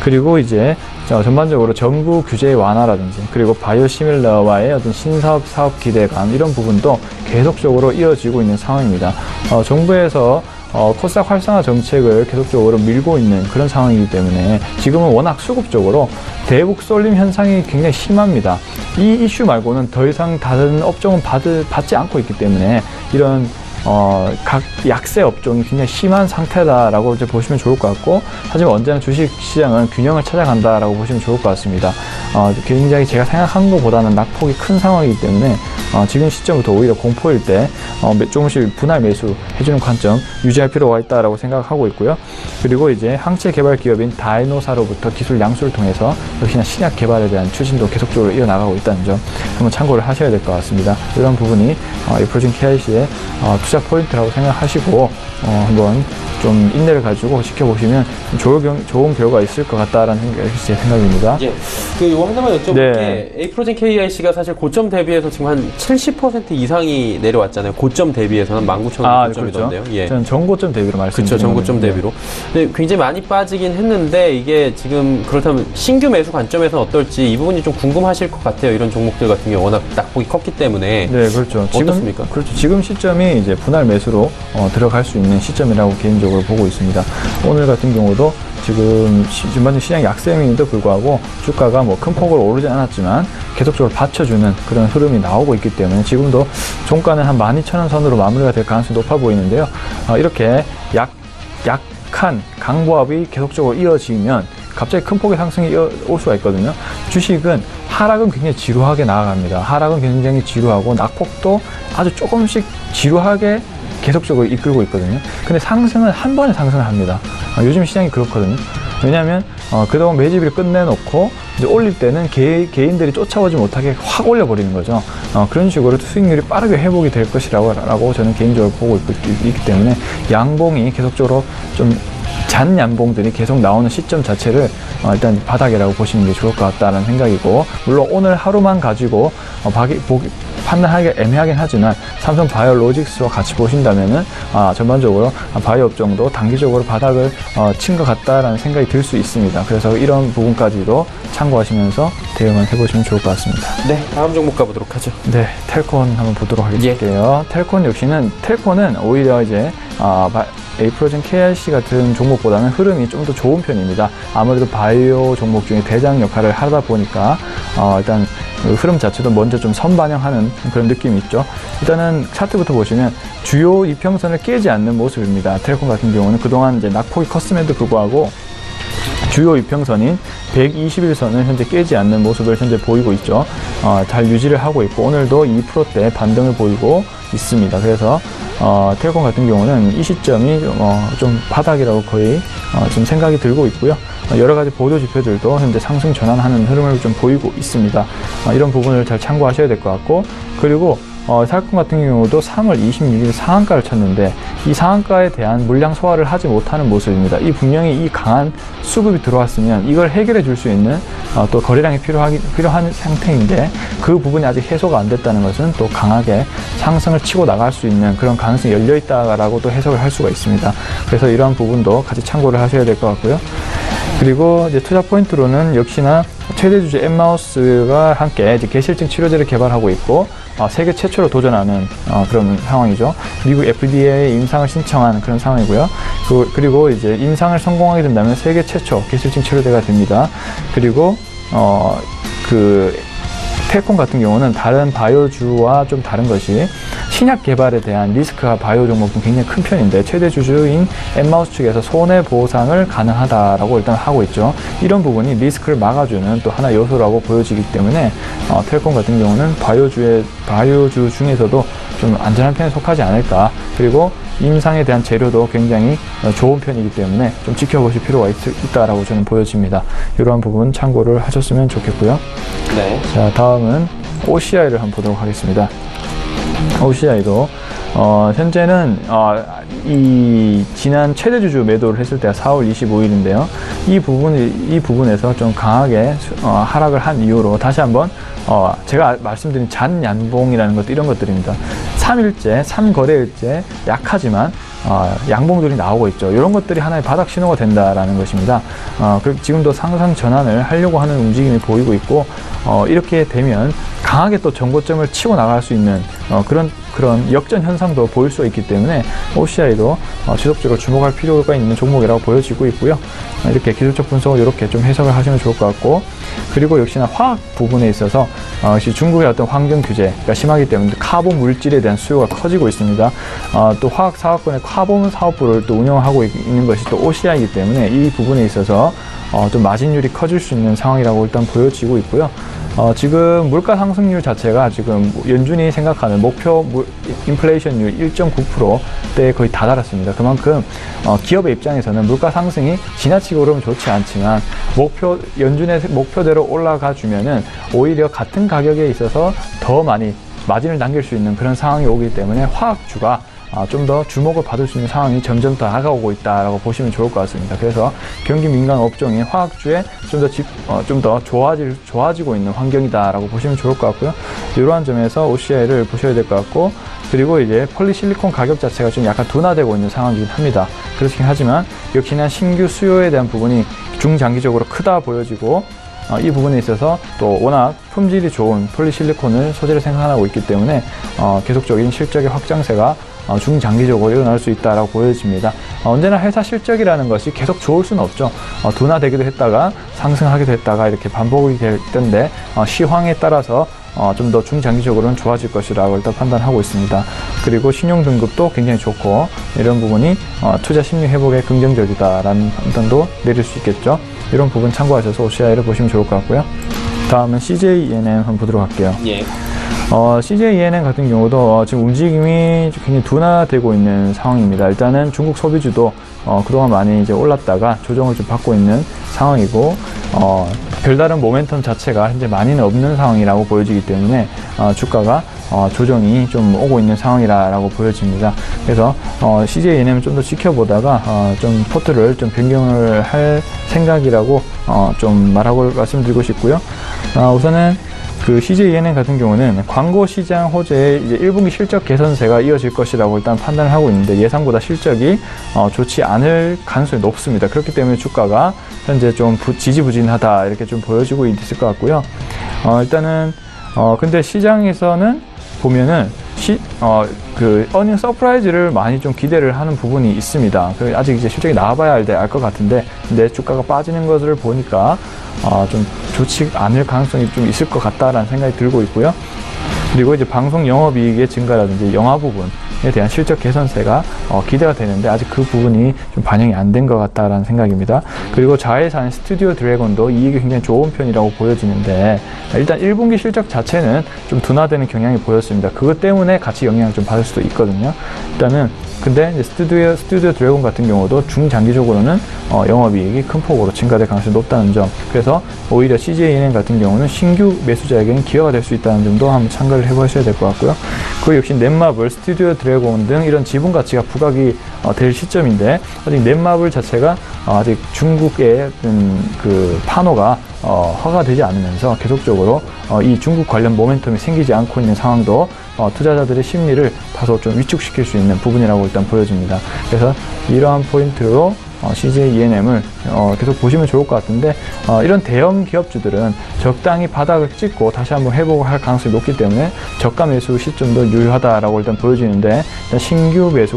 그리고 이제 전반적으로 정부 규제의 완화라든지 그리고 바이오시밀러와의 어떤 신사업 사업 기대감 이런 부분도 계속적으로 이어지고 있는 상황입니다. 정부에서 코스닥 활성화 정책을 계속적으로 밀고 있는 그런 상황이기 때문에 지금은 워낙 수급적으로 대북 쏠림 현상이 굉장히 심합니다. 이 이슈 말고는 더 이상 다른 업종은 받지 않고 있기 때문에 이런 각 약세 업종이 굉장히 심한 상태다라고 이제 보시면 좋을 것 같고, 하지만 언제나 주식 시장은 균형을 찾아간다라고 보시면 좋을 것 같습니다. 굉장히 제가 생각한 것보다는 낙폭이 큰 상황이기 때문에 지금 시점부터 오히려 공포일 때 조금씩 분할 매수 해주는 관점 유지할 필요가 있다라고 생각하고 있고요. 그리고 이제 항체 개발 기업인 다이노사로부터 기술 양수를 통해서 역시나 신약 개발에 대한 추진도 계속적으로 이어나가고 있다는 점 한번 참고를 하셔야 될 것 같습니다. 이런 부분이 에이프로진 KIC의 투자 포인트라고 생각하시고 한번 좀 인내를 가지고 지켜보시면 좋은 결과가 있을 것 같다라는 제 생각입니다. 예. 이거 하나만 여쭤볼게. 에이프로진 KIC가 사실 고점 대비해서 지금 한 70% 이상이 내려왔잖아요. 고점 대비해서는 19,000원 고점이던데요. 그렇죠. 예. 저는 전고점 대비로 말씀드린 그렇죠. 전고점 대비로. 근데 굉장히 많이 빠지긴 했는데 이게 지금 그렇다면 신규 매수 관점에서는 어떨지 이 부분이 좀 궁금하실 것 같아요. 이런 종목들 같은 경우 워낙 낙폭이 컸기 때문에. 네, 그렇죠. 어떻습니까? 그렇죠. 지금 시점이 이제 분할 매수로 들어갈 수 있는 시점이라고 개인적으로 보고 있습니다. 오늘 같은 경우도 지금 전반적인 시장 약세임에도 불구하고 주가가 뭐 큰 폭으로 오르지 않았지만 계속적으로 받쳐주는 그런 흐름이 나오고 있기 때문에 지금도 종가는 한 12,000원 선으로 마무리가 될 가능성이 높아 보이는데요. 이렇게 약한 강보합이 계속적으로 이어지면 갑자기 큰 폭의 상승이 올 수가 있거든요. 주식은 하락은 굉장히 지루하게 나아갑니다. 하락은 굉장히 지루하고 낙폭도 아주 조금씩 지루하게 계속적으로 이끌고 있거든요. 근데 상승은 한 번에 상승을 합니다. 요즘 시장이 그렇거든요. 왜냐하면 그동안 매집을 끝내놓고 이제 올릴 때는 개인들이 쫓아오지 못하게 확 올려버리는 거죠. 그런 식으로 수익률이 빠르게 회복이 될 것이라고 저는 개인적으로 보고 있기 때문에 양봉이 계속적으로 좀 잔 양봉들이 계속 나오는 시점 자체를 일단 바닥이라고 보시는 게 좋을 것 같다는 생각이고, 물론 오늘 하루만 가지고 판단하기가 애매하긴 하지만 삼성 바이오로직스와 같이 보신다면은 전반적으로 바이오 업종도 단기적으로 바닥을 친 것 같다라는 생각이 들 수 있습니다. 그래서 이런 부분까지도 참고하시면서 대응을 해보시면 좋을 것 같습니다. 네, 다음 종목 가보도록 하죠. 네, 텔콘 한번 보도록 하겠습니다. 텔콘은 오히려 이제 에이프로진 KIC 같은 종목보다는 흐름이 좀 더 좋은 편입니다. 아무래도 바이오 종목 중에 대장 역할을 하다 보니까 일단 흐름 자체도 먼저 좀 선반영하는 그런 느낌이 있죠. 일단은 차트부터 보시면 주요 이평선을 깨지 않는 모습입니다. 텔콘 같은 경우는 그동안 이제 낙폭이 컸음에도 불구하고 주요 이평선인 121선을 현재 깨지 않는 모습을 현재 보이고 있죠. 잘 유지를 하고 있고 오늘도 2%대 반등을 보이고 있습니다. 그래서 텔콘 같은 경우는 이 시점이 좀 바닥이라고 거의 좀 생각이 들고 있고요. 여러 가지 보조 지표들도 현재 상승 전환하는 흐름을 좀 보이고 있습니다. 이런 부분을 잘 참고하셔야 될 것 같고, 그리고 텔콘 같은 경우도 3월 26일 상한가를 쳤는데 이 상한가에 대한 물량 소화를 하지 못하는 모습입니다. 분명히 이 강한 수급이 들어왔으면 이걸 해결해 줄 수 있는 또 거래량이 필요한 상태인데 그 부분이 아직 해소가 안 됐다는 것은 또 강하게 상승을 치고 나갈 수 있는 그런 가능성이 열려 있다라고 또 해석을 할 수가 있습니다. 그래서 이러한 부분도 같이 참고를 하셔야 될 것 같고요. 그리고 이제 투자 포인트로는 역시나 최대 주주 엠마우스가 함께 이제 계실증 치료제를 개발하고 있고 세계 최초로 도전하는 그런 상황이죠. 미국 FDA 임상을 신청한 그런 상황이고요. 그리고 이제 임상을 성공하게 된다면 세계 최초 계실증 치료제가 됩니다. 그리고 텔콘 같은 경우는 다른 바이오주와 좀 다른 것이 신약 개발에 대한 리스크가 바이오 종목은 굉장히 큰 편인데 최대 주주인 엠마우스 측에서 손해보상을 가능하다라고 일단 하고 있죠. 이런 부분이 리스크를 막아주는 또 하나의 요소라고 보여지기 때문에 텔콘 같은 경우는 바이오주 중에서도 좀 안전한 편에 속하지 않을까. 그리고 임상에 대한 재료도 굉장히 좋은 편이기 때문에 좀 지켜보실 필요가 있다라고 저는 보여집니다. 이러한 부분 참고를 하셨으면 좋겠고요. 네. 자, 다음은 OCI를 한번 보도록 하겠습니다. OCI도 현재는 이 지난 최대 주주 매도를 했을 때가 4월 25일인데요. 이 부분에서 좀 강하게 하락을 한 이유로 다시 한번 제가 말씀드린 잔 양봉이라는 것도 이런 것들입니다. 3거래일째 약하지만 양봉들이 나오고 있죠. 이런 것들이 하나의 바닥 신호가 된다라는 것입니다. 지금도 상상 전환을 하려고 하는 움직임이 보이고 있고 이렇게 되면 강하게 또 정고점을 치고 나갈 수 있는 그런 역전 현상도 보일 수 있기 때문에 OCI도 지속적으로 주목할 필요가 있는 종목이라고 보여지고 있고요. 이렇게 기술적 분석을 이렇게 좀 해석을 하시면 좋을 것 같고, 그리고 역시나 화학 부분에 있어서 중국의 어떤 환경 규제가 심하기 때문에 카본 물질에 대한 수요가 커지고 있습니다. 또 화학 사업권의 카본 사업부를 또 운영하고 있는 것이 또 OCI이기 때문에 이 부분에 있어서 좀 마진율이 커질 수 있는 상황이라고 일단 보여지고 있고요. 지금 물가 상승률 자체가 지금 연준이 생각하는 목표 인플레이션율 1.9%대에 거의 다다랐습니다. 그만큼 기업의 입장에서는 물가 상승이 지나치게 오르면 좋지 않지만 연준의 목표대로 올라가 주면은 오히려 같은 가격에 있어서 더 많이 마진을 남길 수 있는 그런 상황이 오기 때문에 화학주가 좀 더 주목을 받을 수 있는 상황이 점점 더 다가오고 있다라고 보시면 좋을 것 같습니다. 그래서 경기 민감 업종인 화학주에 좀 더 좋아지고 있는 환경이다라고 보시면 좋을 것 같고요. 이러한 점에서 OCI를 보셔야 될 것 같고, 그리고 이제 폴리실리콘 가격 자체가 좀 약간 둔화되고 있는 상황이긴 합니다. 그렇긴 하지만 역시나 신규 수요에 대한 부분이 중장기적으로 크다 보여지고, 이 부분에 있어서 또 워낙 품질이 좋은 폴리실리콘을 소재로 생산하고 있기 때문에 계속적인 실적의 확장세가 중장기적으로 일어날 수 있다고 보여집니다. 언제나 회사 실적이라는 것이 계속 좋을 수는 없죠. 둔화되기도 했다가 상승하기도 했다가 이렇게 반복이 될 텐데 시황에 따라서 좀 더 중장기적으로는 좋아질 것이라고 일단 판단하고 있습니다. 그리고 신용 등급도 굉장히 좋고, 이런 부분이 투자 심리 회복에 긍정적이다라는 판단도 내릴 수 있겠죠. 이런 부분 참고하셔서 OCI를 보시면 좋을 것 같고요. 다음은 CJENM 한번 보도록 할게요. 예. CJENM 같은 경우도 지금 움직임이 굉장히 둔화되고 있는 상황입니다. 일단은 중국 소비주도 그동안 많이 이제 올랐다가 조정을 좀 받고 있는 상황이고, 별다른 모멘텀 자체가 현재 많이는 없는 상황이라고 보여지기 때문에 주가가 조정이 좀 오고 있는 상황이라고 보여집니다. 그래서 CJENM 좀 더 지켜보다가 좀 포트를 좀 변경을 할 생각이라고 좀 말씀드리고 싶고요. 우선은 그 CJENM 같은 경우는 광고 시장 호재의 이제 1분기 실적 개선세가 이어질 것이라고 일단 판단을 하고 있는데, 예상보다 실적이 좋지 않을 가능성이 높습니다. 그렇기 때문에 주가가 현재 좀 지지부진하다 이렇게 좀 보여지고 있을 것 같고요. 일단은 근데 시장에서는 보면은 그 어닝 서프라이즈를 많이 좀 기대를 하는 부분이 있습니다. 아직 이제 실적이 나와봐야 알 것 같은데, 근데 주가가 빠지는 것을 보니까 좀 좋지 않을 가능성이 좀 있을 것 같다라는 생각이 들고 있고요. 그리고 이제 방송 영업이익의 증가라든지 영화 부분에 대한 실적 개선세가 기대가 되는데, 아직 그 부분이 좀 반영이 안 된 것 같다라는 생각입니다. 그리고 자회사인 스튜디오 드래곤도 이익이 굉장히 좋은 편이라고 보여지는데, 일단 1분기 실적 자체는 좀 둔화되는 경향이 보였습니다. 그것 때문에 같이 영향을 좀 받을 수도 있거든요. 일단은 근데 이제 스튜디오 드래곤 같은 경우도 중장기적으로는 영업이익이 큰 폭으로 증가될 가능성이 높다는 점, 그래서 오히려 CJENM 같은 경우는 신규 매수자에게는 기회가 될 수 있다는 점도 한번 참고를 해보셔야 될 것 같고요. 그 역시 넷마블, 스튜디오 드래곤 등 이런 지분 가치가 부각이 될 시점인데, 아직 넷마블 자체가 아직 중국의 그 판호가 허가되지 않으면서 계속적으로 이 중국 관련 모멘텀이 생기지 않고 있는 상황도 투자자들의 심리를 다소 좀 위축시킬 수 있는 부분이라고 일단 보여집니다. 그래서 이러한 포인트로 CJENM을 계속 보시면 좋을 것 같은데, 이런 대형 기업주들은 적당히 바닥을 찍고 다시 한번 회복을 할 가능성이 높기 때문에 저가 매수 시점도 유효하다라고 일단 보여지는데, 일단 신규 매수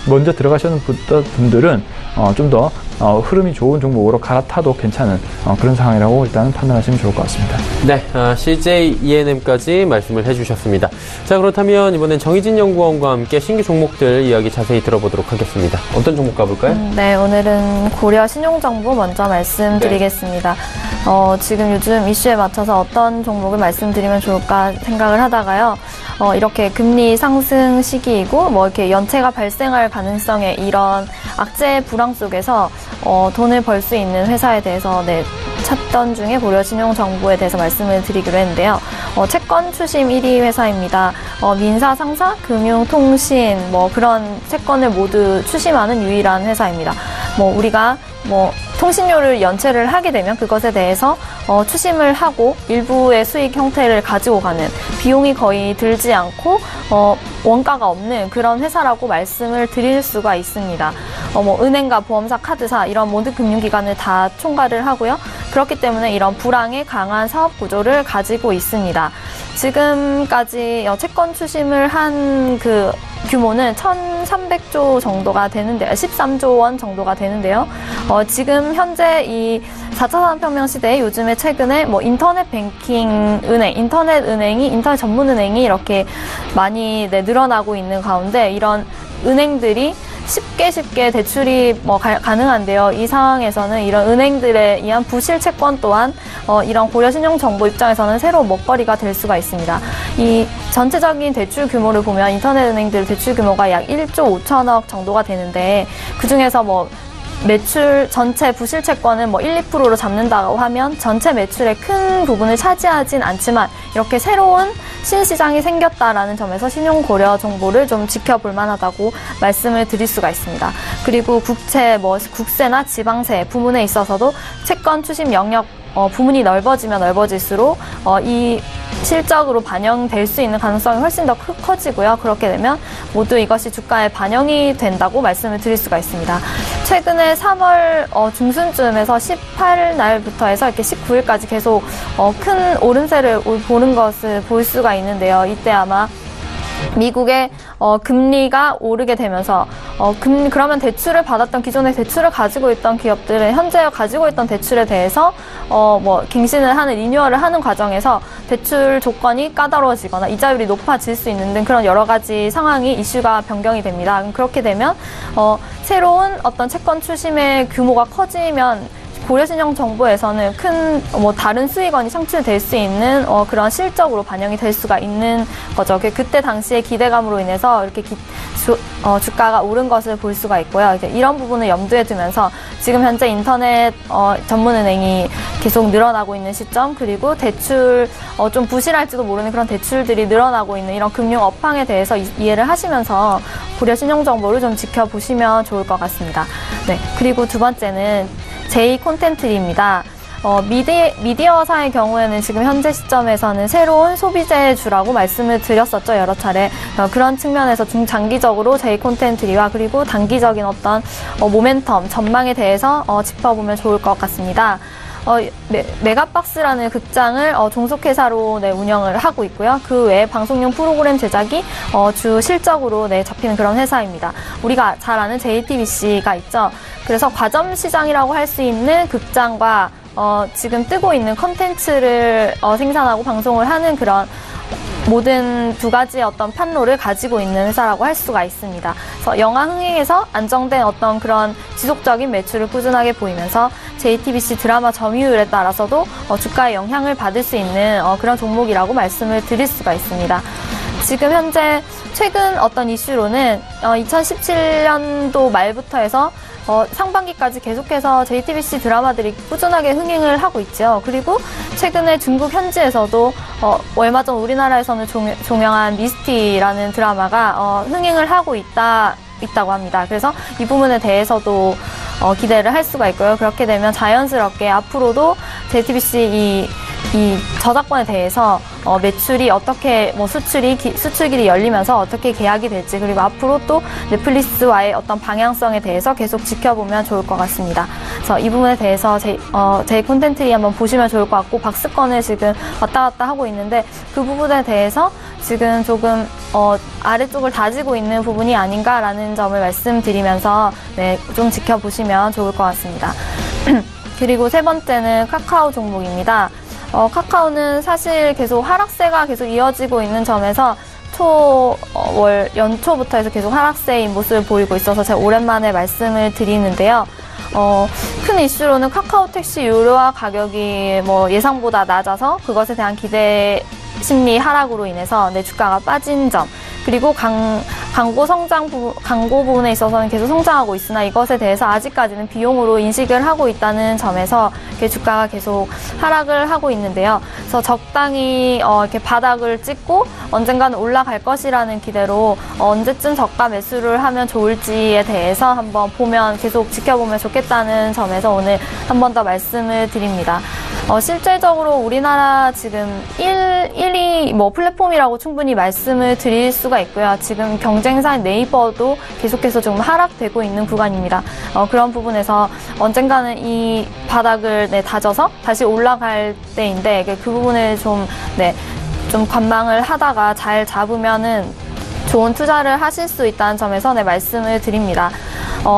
먼저 들어가시는 분들은 좀 더 흐름이 좋은 종목으로 갈아타도 괜찮은 그런 상황이라고 일단 판단하시면 좋을 것 같습니다. 네, CJENM까지 말씀을 해주셨습니다. 자, 그렇다면 이번엔 정희진 연구원과 함께 신규 종목들 이야기 자세히 들어보도록 하겠습니다. 어떤 종목 가볼까요? 네, 오늘은 고려 신용정보 먼저 말씀드리겠습니다. 지금 요즘 이슈에 맞춰서 어떤 종목을 말씀드리면 좋을까 생각을 하다가요. 이렇게 금리 상승 시기이고 이렇게 연체가 발생할 가능성의 이런 악재 불황 속에서 돈을 벌 수 있는 회사에 대해서 찾던 중에 고려 신용정보에 대해서 말씀을 드리기로 했는데요. 채권 추심 1위 회사입니다. 민사, 상사, 금융, 통신 그런 채권을 모두 추심하는 유일한 회사입니다. 우리가 통신료를 연체를 하게 되면 그것에 대해서 추심을 하고 일부의 수익 형태를 가지고 가는, 비용이 거의 들지 않고 원가가 없는 그런 회사라고 말씀을 드릴 수가 있습니다. 은행과 보험사, 카드사 이런 모든 금융기관을 다 총괄을 하고요. 그렇기 때문에 이런 불황에 강한 사업 구조를 가지고 있습니다. 지금까지 채권 추심을 한 그 규모는 1,300조 정도가 되는데요. 13조 원 정도가 되는데요. 지금 현재 이 4차 산업혁명 시대에 요즘에 최근에 인터넷 뱅킹 은행, 인터넷 전문 은행이 이렇게 많이 늘어나고 있는 가운데 이런 은행들이 쉽게 대출이 가능한데요. 이 상황에서는 이런 은행들에 의한 부실 채권 또한 이런 고려신용정보 입장에서는 새로운 먹거리가 될 수가 있습니다. 이 전체적인 대출 규모를 보면 인터넷 은행들 대출 규모가 약 1조 5천억 정도가 되는데 그중에서 매출 전체 부실 채권은 1, 2%로 잡는다고 하면 전체 매출의 큰 부분을 차지하진 않지만 이렇게 새로운 신시장이 생겼다라는 점에서 신용 고려 정보를 좀 지켜볼 만하다고 말씀을 드릴 수가 있습니다. 그리고 국세나 지방세 부문에 있어서도 채권 추심 영역 부문이 넓어지면 넓어질수록 이 실적으로 반영될 수 있는 가능성이 훨씬 더 커지고요. 그렇게 되면 모두 이것이 주가에 반영이 된다고 말씀을 드릴 수가 있습니다. 최근에 3월 중순쯤에서 18날부터 해서 이렇게 19일까지 계속 큰 오름세를 보는 것을 볼 수가 있는데요. 이때 아마 미국의 금리가 오르게 되면서 그러면 대출을 받았던 기존의 대출을 가지고 있던 기업들은 현재 가지고 있던 대출에 대해서 갱신을 하는 리뉴얼을 하는 과정에서 대출 조건이 까다로워지거나 이자율이 높아질 수 있는 등 그런 여러 가지 상황이 이슈가 변경이 됩니다. 그렇게 되면 새로운 어떤 채권 추심의 규모가 커지면 고려신용정보에서는 큰 다른 수익원이 창출될 수 있는 그런 실적으로 반영이 될 수가 있는 거죠. 그때 당시의 기대감으로 인해서 이렇게 주가가 오른 것을 볼 수가 있고요. 이제 이런 부분을 염두에 두면서 지금 현재 인터넷 전문은행이 계속 늘어나고 있는 시점, 그리고 대출 좀 부실할지도 모르는 그런 대출들이 늘어나고 있는 이런 금융 업황에 대해서 이해를 하시면서 고려신용정보를 좀 지켜보시면 좋을 것 같습니다. 네, 그리고 두 번째는 J-콘텐트리입니다. 미디어사의 경우에는 지금 현재 시점에서는 새로운 소비재주라고 말씀을 드렸었죠, 여러 차례. 그런 측면에서 중장기적으로 J-콘텐트리와 그리고 단기적인 어떤 모멘텀, 전망에 대해서 짚어보면 좋을 것 같습니다. 메가박스라는 극장을 종속회사로 운영을 하고 있고요. 그 외에 방송용 프로그램 제작이 주 실적으로 잡히는 그런 회사입니다. 우리가 잘 아는 JTBC가 있죠. 그래서 과점 시장이라고 할 수 있는 극장과 지금 뜨고 있는 컨텐츠를 생산하고 방송을 하는 그런 모든 두 가지의 어떤 판로를 가지고 있는 회사라고 할 수가 있습니다. 그래서 영화 흥행에서 안정된 어떤 그런 지속적인 매출을 꾸준하게 보이면서 JTBC 드라마 점유율에 따라서도 주가에 영향을 받을 수 있는 그런 종목이라고 말씀을 드릴 수가 있습니다. 지금 현재 최근 어떤 이슈로는 2017년도 말부터 해서 상반기까지 계속해서 JTBC 드라마들이 꾸준하게 흥행을 하고 있죠. 그리고 최근에 중국 현지에서도 얼마 전 우리나라에서는 종영한 미스티라는 드라마가 흥행을 하고 있다고 합니다. 그래서 이 부분에 대해서도 기대를 할 수가 있고요. 그렇게 되면 자연스럽게 앞으로도 JTBC 이 저작권에 대해서 매출이 어떻게 수출길이 열리면서 어떻게 계약이 될지, 그리고 앞으로 또 넷플릭스와의 어떤 방향성에 대해서 계속 지켜보면 좋을 것 같습니다. 그래서 이 부분에 대해서 J-콘텐트리 한번 보시면 좋을 것 같고, 박스권을 지금 왔다 갔다 하고 있는데 그 부분에 대해서 지금 조금 아래쪽을 다지고 있는 부분이 아닌가라는 점을 말씀드리면서 좀 지켜보시면 좋을 것 같습니다. 그리고 세 번째는 카카오 종목입니다. 카카오는 사실 계속 하락세가 계속 이어지고 있는 점에서 연초부터 해서 계속 하락세인 모습을 보이고 있어서 제가 오랜만에 말씀을 드리는데요. 큰 이슈로는 카카오 택시 유료화 가격이 예상보다 낮아서 그것에 대한 기대 심리 하락으로 인해서 주가가 빠진 점, 그리고 광고 부분에 있어서는 계속 성장하고 있으나 이것에 대해서 아직까지는 비용으로 인식을 하고 있다는 점에서 주가가 계속 하락을 하고 있는데요. 그래서 적당히 이렇게 바닥을 찍고 언젠가는 올라갈 것이라는 기대로 언제쯤 저가 매수를 하면 좋을지에 대해서 한번 계속 지켜보면 좋겠다는 점에서 오늘 한 번 더 말씀을 드립니다. 실질적으로 우리나라 지금 1위 플랫폼이라고 충분히 말씀을 드릴 수가 있고요. 지금 경쟁사인 네이버도 계속해서 좀 하락되고 있는 구간입니다. 그런 부분에서 언젠가는 이 바닥을 다져서 다시 올라갈 때인데 그 부분을 좀 관망을 하다가 잘 잡으면은 좋은 투자를 하실 수 있다는 점에서 말씀을 드립니다.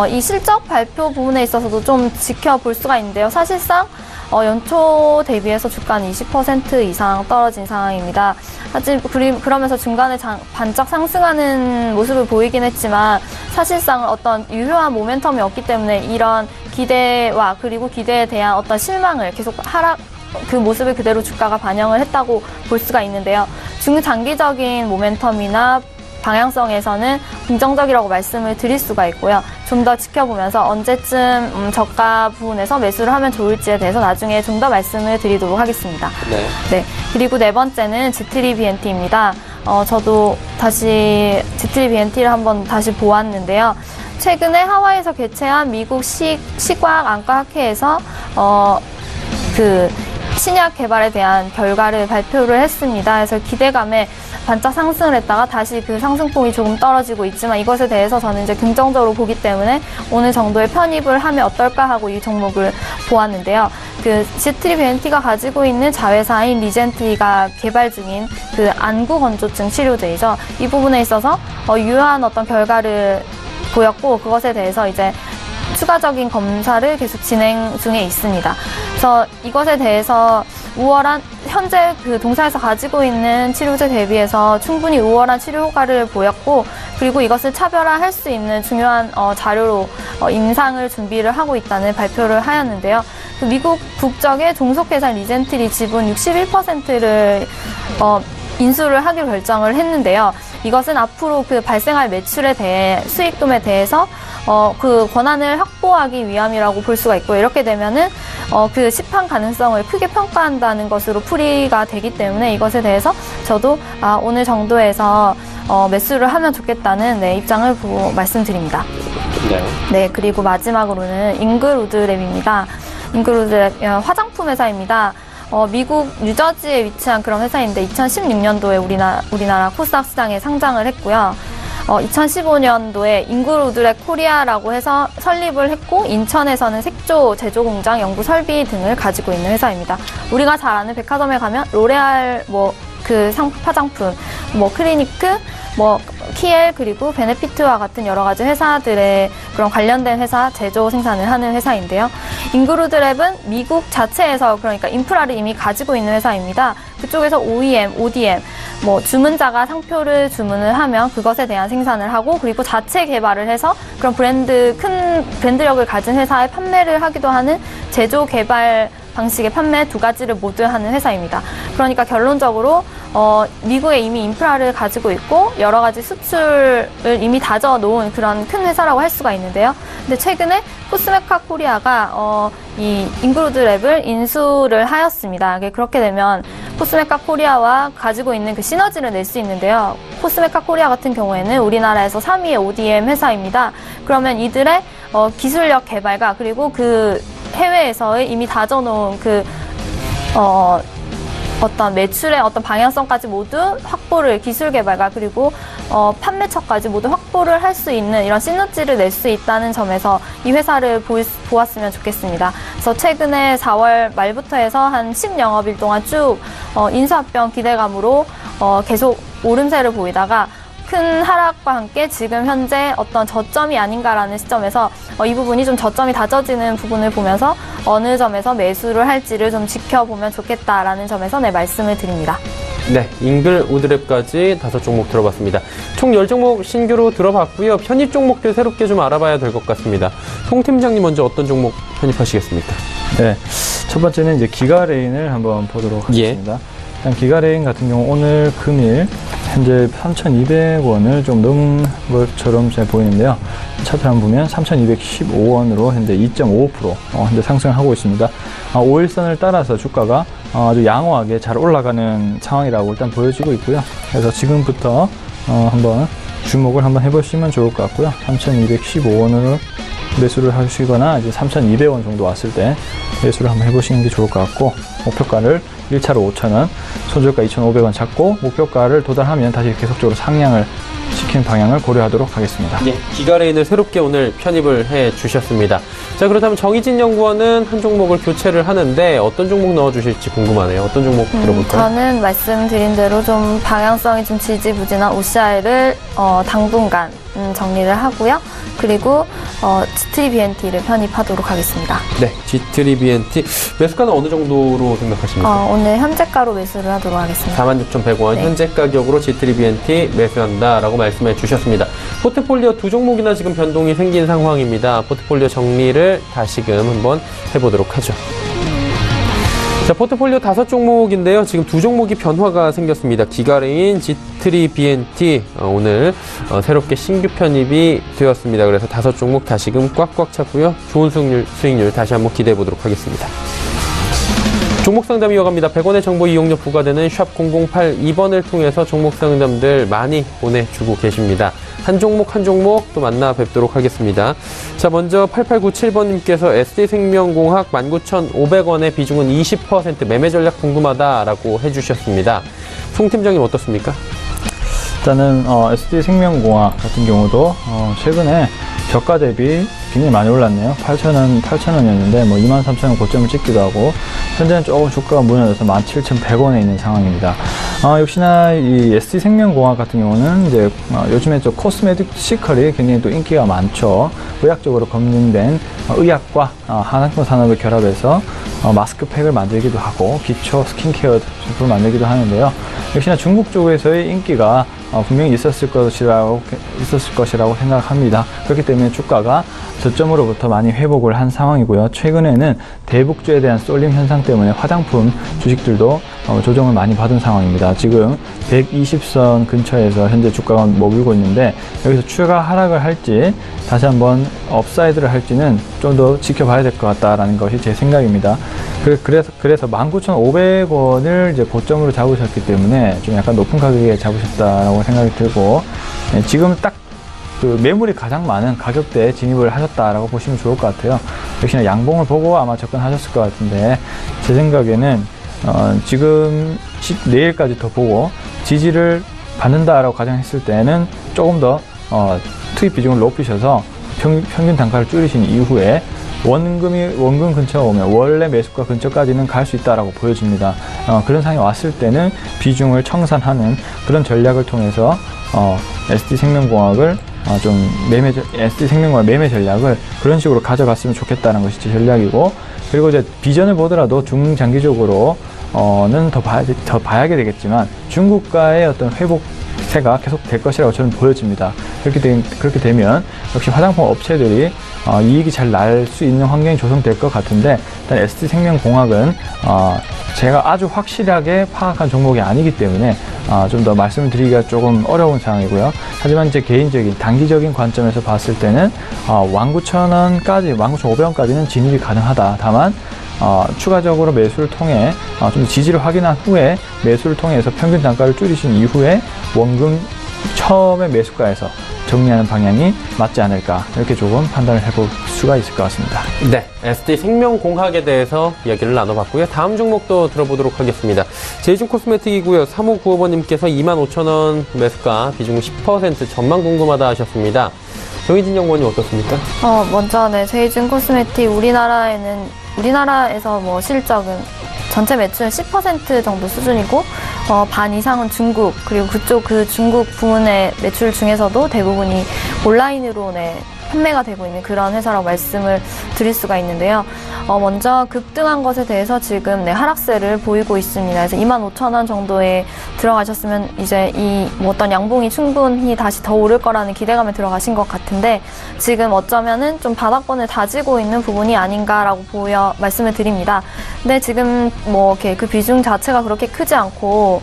이 실적 발표 부분에 있어서도 좀 지켜볼 수가 있는데요. 사실상 연초 대비해서 주가는 20% 이상 떨어진 상황입니다. 하지만 그러면서 중간에 반짝 상승하는 모습을 보이긴 했지만 사실상 어떤 유효한 모멘텀이 없기 때문에 이런 기대와 그리고 기대에 대한 어떤 실망을 계속 그 모습을 그대로 주가가 반영을 했다고 볼 수가 있는데요. 중장기적인 모멘텀이나 방향성에서는 긍정적이라고 말씀을 드릴 수가 있고요. 좀 더 지켜보면서 언제쯤 저가 부분에서 매수를 하면 좋을지에 대해서 나중에 좀 더 말씀을 드리도록 하겠습니다. 네. 그리고 네 번째는 G3BNT입니다. 저도 다시 G3BNT를 한번 다시 보았는데요. 최근에 하와이에서 개최한 미국 식과학 안과학회에서 그 신약 개발에 대한 결과를 발표를 했습니다. 그래서 기대감에 반짝 상승을 했다가 다시 그 상승폭이 조금 떨어지고 있지만 이것에 대해서 저는 이제 긍정적으로 보기 때문에 어느 정도의 편입을 하면 어떨까 하고 이 종목을 보았는데요. 그 G3BNT가 가지고 있는 자회사인 리젠트리가 개발 중인 그 안구 건조증 치료제이죠. 이 부분에 있어서 유효한 어떤 결과를 보였고 그것에 대해서 이제 추가적인 검사를 계속 진행 중에 있습니다. 그래서 이것에 대해서 현재 그 동사에서 가지고 있는 치료제 대비해서 충분히 우월한 치료 효과를 보였고 그리고 이것을 차별화할 수 있는 중요한 자료로 임상을 준비를 하고 있다는 발표를 하였는데요. 그 미국 국적의 종속회사 리젠트리 지분 61%를 인수를 하기로 결정을 했는데요. 이것은 앞으로 그 발생할 매출에 대해 수익금에 대해서 그 권한을 확보하기 위함이라고 볼 수가 있고 이렇게 되면은 그 시판 가능성을 크게 평가한다는 것으로 풀이가 되기 때문에 이것에 대해서 저도 오늘 정도에서 매수를 하면 좋겠다는 입장을 말씀드립니다. 네, 그리고 마지막으로는 잉글우드랩입니다. 잉글우드랩 화장품 회사입니다. 미국 뉴저지에 위치한 그런 회사인데 2016년도에 우리나라 코스닥 시장에 상장을 했고요. 2015년도에 잉글우드랩 코리아라고 해서 설립을 했고 인천에서는 색조 제조 공장, 연구 설비 등을 가지고 있는 회사입니다. 우리가 잘 아는 백화점에 가면 로레알 그 화장품, 클리니크, 키엘 그리고 베네피트와 같은 여러 가지 회사들의 그런 관련된 회사 제조 생산을 하는 회사인데요. 잉글우드랩은 미국 자체에서 그러니까 인프라를 이미 가지고 있는 회사입니다. 그쪽에서 OEM, ODM, 주문자가 상표를 주문을 하면 그것에 대한 생산을 하고 그리고 자체 개발을 해서 그런 큰 브랜드력을 가진 회사에 판매를 하기도 하는 제조 개발 방식의 판매 두 가지를 모두 하는 회사입니다. 그러니까 결론적으로 미국에 이미 인프라를 가지고 있고 여러 가지 수출을 이미 다져 놓은 그런 큰 회사라고 할 수가 있는데요. 근데 최근에 코스메카 코리아가 이 잉글우드랩을 인수를 하였습니다. 그렇게 되면 코스메카 코리아와 가지고 있는 그 시너지를 낼 수 있는데요. 코스메카 코리아 같은 경우에는 우리나라에서 3위의 ODM 회사입니다. 그러면 이들의 기술력 개발과 그리고 그 해외에서의 이미 다져놓은 어떤 매출의 어떤 방향성까지 모두 확보를 기술 개발과 그리고 판매처까지 모두 확보를 할 수 있는 이런 시너지를 낼 수 있다는 점에서 이 회사를 보았으면 좋겠습니다. 그래서 최근에 4월 말부터 해서 한 10영업일 동안 쭉 인수합병 기대감으로 계속 오름세를 보이다가 큰 하락과 함께 지금 현재 어떤 저점이 아닌가라는 시점에서 이 부분이 좀 저점이 다져지는 부분을 보면서 어느 점에서 매수를 할지를 좀 지켜보면 좋겠다라는 점에서 말씀을 드립니다. 네, 잉글우드랩까지 5종목 들어봤습니다. 총 10종목 신규로 들어봤고요. 편입 종목들 새롭게 좀 알아봐야 될 것 같습니다. 송 팀장님 먼저 어떤 종목 편입하시겠습니까? 네, 첫 번째는 이제 기가레인을 한번 보도록 하겠습니다. 일단 기가레인 같은 경우 오늘 금일 현재 3,200원을 좀 넘은 것처럼 잘 보이는데요. 차트 한번 보면 3,215원으로 현재 2.55% 현재 상승하고 있습니다. 5일선을 따라서 주가가 아주 양호하게 잘 올라가는 상황이라고 일단 보여지고 있고요. 그래서 지금부터 한번 주목을 한번 해보시면 좋을 것 같고요. 3,215원으로 매수를 하시거나 이제 3,200원 정도 왔을 때 매수를 한번 해보시는 게 좋을 것 같고, 목표가를 1차로 5,000원, 손절가 2,500원 잡고 목표가를 도달하면 다시 계속적으로 상향을 시키는 방향을 고려하도록 하겠습니다. 예, 기가레인을 새롭게 오늘 편입을 해 주셨습니다. 자, 그렇다면 정희진 연구원은 한 종목을 교체를 하는데 어떤 종목 넣어주실지 궁금하네요. 어떤 종목 들어볼까요? 저는 말씀드린 대로 좀 방향성이 좀 지지부진한 OCI를 당분간 정리를 하고요. 그리고 G3BNT를 편입하도록 하겠습니다. 네, G3BNT 매수가는 어느 정도로 생각하십니까? 오늘 현재가로 매수를 하도록 하겠습니다. 46,100원 네. 현재 가격으로 G3BNT 매수한다라고 말씀해 주셨습니다. 포트폴리오 두 종목이나 지금 변동이 생긴 상황입니다. 포트폴리오 정리를 다시금 한번 해보도록 하죠. 자, 포트폴리오 5종목인데요. 지금 2종목이 변화가 생겼습니다. 기가레인, G3BNT 오늘 새롭게 신규 편입이 되었습니다. 그래서 5종목 다시금 꽉꽉 찼고요. 좋은 수익률 다시 한번 기대해 보도록 하겠습니다. 종목 상담 이어갑니다. 100원의 정보 이용료 부과되는 샵 0082번을 통해서 종목 상담들 많이 보내주고 계십니다. 한 종목 한 종목 또 만나 뵙도록 하겠습니다. 자, 먼저 8897번님께서 SD생명공학 19,500원의 비중은 20% 매매 전략 궁금하다라고 해주셨습니다. 송 팀장님 어떻습니까? 일단은 SD생명공학 같은 경우도 최근에 저가 대비 굉장히 많이 올랐네요. 8,000원이었는데 23,000원 고점을 찍기도 하고, 현재는 조금 주가가 무너져서 17,100원에 있는 상황입니다. 역시나 이 SD생명공학 같은 경우는 이제 요즘에 저 코스메틱시컬이 굉장히 또 인기가 많죠. 의학적으로 검증된 의학과 한약품 산업을 결합해서 마스크팩을 만들기도 하고 기초 스킨케어 제품을 만들기도 하는데요. 역시나 중국 쪽에서의 인기가 분명히 있었을 것이라고 생각합니다. 그렇기 때문에 주가가 저점으로부터 많이 회복을 한 상황이고요. 최근에는 대북주에 대한 쏠림 현상 때문에 화장품 주식들도 조정을 많이 받은 상황입니다. 지금 120선 근처에서 현재 주가가 머물고 있는데, 여기서 추가 하락을 할지 다시 한번 업사이드를 할지는 좀 더 지켜봐야 될 것 같다라는 것이 제 생각입니다. 그래서 19,500원을 이제 고점으로 잡으셨기 때문에 좀 약간 높은 가격에 잡으셨다라고 생각이 들고, 지금 딱 그 매물이 가장 많은 가격대에 진입을 하셨다라고 보시면 좋을 것 같아요. 역시나 양봉을 보고 아마 접근하셨을 것 같은데, 제 생각에는 지금 내일까지 더 보고 지지를 받는다라고 가정했을 때는 조금 더 투입 비중을 높이셔서 평균 단가를 줄이신 이후에 원금 근처에 오면 원래 매수가 근처까지는 갈 수 있다라고 보여집니다. 그런 상황이 왔을 때는 비중을 청산하는 그런 전략을 통해서 SD생명공학을 SD생명공학 매매 전략을 그런 식으로 가져갔으면 좋겠다는 것이 제 전략이고, 그리고 이제 비전을 보더라도 중장기적으로는 더 봐야게 되겠지만 중국과의 어떤 회복세가 계속 될 것이라고 저는 보여집니다. 그렇게 되면 역시 화장품 업체들이 이익이 잘 날 수 있는 환경이 조성될 것 같은데, 일단 SD생명공학은 제가 아주 확실하게 파악한 종목이 아니기 때문에 좀 더 말씀을 드리기가 조금 어려운 상황이고요. 하지만 제 개인적인 단기적인 관점에서 봤을 때는 19,500원까지는 진입이 가능하다. 다만 추가적으로 매수를 통해 좀 지지를 확인한 후에 매수를 통해서 평균 단가를 줄이신 이후에 원금 처음에 매수가에서 정리하는 방향이 맞지 않을까, 이렇게 조금 판단을 해볼 수가 있을 것 같습니다. 네, SD생명공학에 대해서 이야기를 나눠봤고요. 다음 종목도 들어보도록 하겠습니다. 제이준 코스메틱이고요. 3595번님께서 25,000원 매수가 비중 10% 전망 궁금하다 하셨습니다. 정희진 연구원님 어떻습니까? 먼저 제이준 코스메틱 우리나라에서 실적은 전체 매출은 10% 정도 수준이고, 반 이상은 중국, 그리고 그 중국 부문의 매출 중에서도 대부분이 온라인으로 판매가 되고 있는 그런 회사라고 말씀을 드릴 수가 있는데요. 먼저 급등한 것에 대해서 지금 하락세를 보이고 있습니다. 그래서 25,000원 정도에 들어가셨으면 이제 어떤 양봉이 충분히 다시 더 오를 거라는 기대감에 들어가신 것 같은데 지금 어쩌면은 좀 바닥권을 다지고 있는 부분이 아닌가라고 말씀을 드립니다. 근데 지금 이렇게 그 비중 자체가 그렇게 크지 않고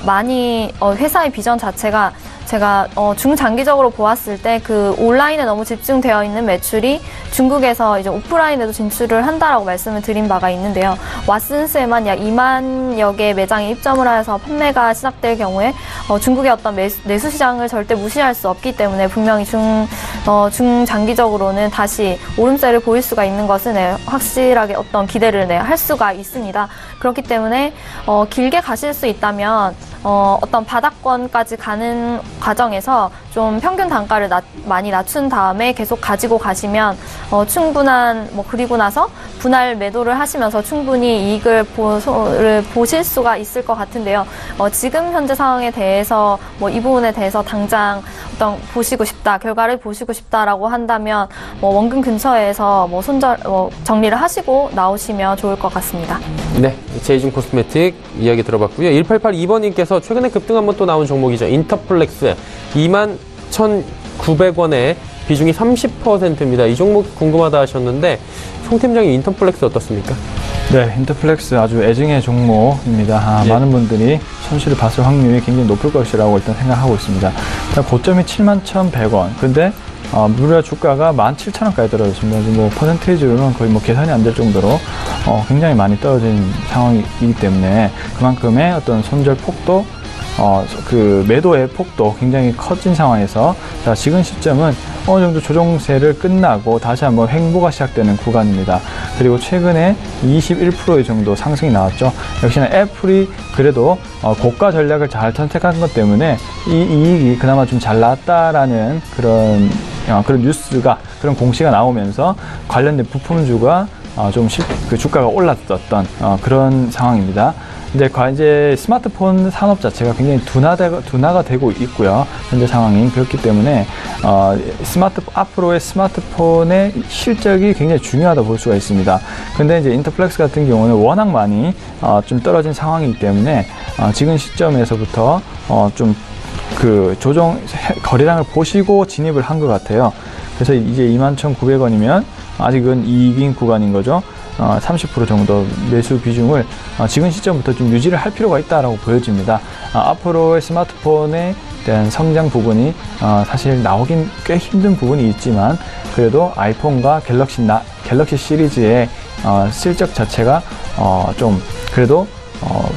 많이 회사의 비전 자체가 제가 중장기적으로 보았을 때 그 온라인에 너무 집중되어 있는 매출이 중국에서 이제 오프라인에도 진출을 한다라고 말씀을 드린 바가 있는데요. 왓슨스에만 약 2만여 개 매장에 입점을 해서 판매가 시작될 경우에 중국의 어떤 내수 시장을 절대 무시할 수 없기 때문에 분명히 중장기적으로는 다시 오름세를 보일 수가 있는 것은 확실하게 어떤 기대를 할 수가 있습니다. 그렇기 때문에 길게 가실 수 있다면 어떤 바닥권까지 가는 과정에서 좀 평균 단가를 많이 낮춘 다음에 계속 가지고 가시면 충분한 그리고 나서 분할 매도를 하시면서 충분히 이익을 보실 수가 있을 것 같은데요. 지금 현재 상황에 대해서 이 부분에 대해서 당장 어떤 보시고 싶다, 결과를 보시고 싶다라고 한다면 원금 근처에서 정리를 하시고 나오시면 좋을 것 같습니다. 네, 제이준 코스메틱 이야기 들어봤고요. 1882번님께서 최근에 급등 한번 또 나온 종목이죠. 인터플렉스 21,900원에 비중이 30%입니다. 이 종목 궁금하다 하셨는데 송 팀장님 인터플렉스 어떻습니까? 네, 인터플렉스 아주 애증의 종목입니다. 네. 많은 분들이 손실을 봤을 확률이 굉장히 높을 것이라고 일단 생각하고 있습니다. 일단 고점이 71,100원. 근데 무려 주가가 17,000원까지 떨어졌습니다. 퍼센테이지로는 거의 계산이 안 될 정도로 굉장히 많이 떨어진 상황이기 때문에 그만큼의 어떤 손절 폭도 그 매도의 폭도 굉장히 커진 상황에서 지금 시점은 어느 정도 조정세를 끝나고 다시 한번 횡보가 시작되는 구간입니다. 그리고 최근에 21% 정도 상승이 나왔죠. 역시나 애플이 그래도 고가 전략을 잘 선택한 것 때문에 이 이익이 그나마 좀 잘 나왔다라는 그런 뉴스가 그런 공시가 나오면서 관련된 부품주가 좀 그 주가가 올랐었던 그런 상황입니다. 근데 이제 스마트폰 산업 자체가 굉장히 둔화가 되고 있고요. 현재 상황이 그렇기 때문에 앞으로의 스마트폰의 실적이 굉장히 중요하다 볼 수가 있습니다. 근데 이제 인터플렉스 같은 경우는 워낙 많이 좀 떨어진 상황이기 때문에 지금 시점에서부터 좀 그 조정 거래량을 보시고 진입을 한 것 같아요. 그래서 이제 21,900원이면 아직은 이익인 구간인 거죠. 30% 정도 매수 비중을 지금 시점부터 좀 유지를 할 필요가 있다라고 보여집니다. 앞으로의 스마트폰에 대한 성장 부분이 사실 나오긴 꽤 힘든 부분이 있지만 그래도 아이폰과 갤럭시 시리즈의 실적 자체가 좀 그래도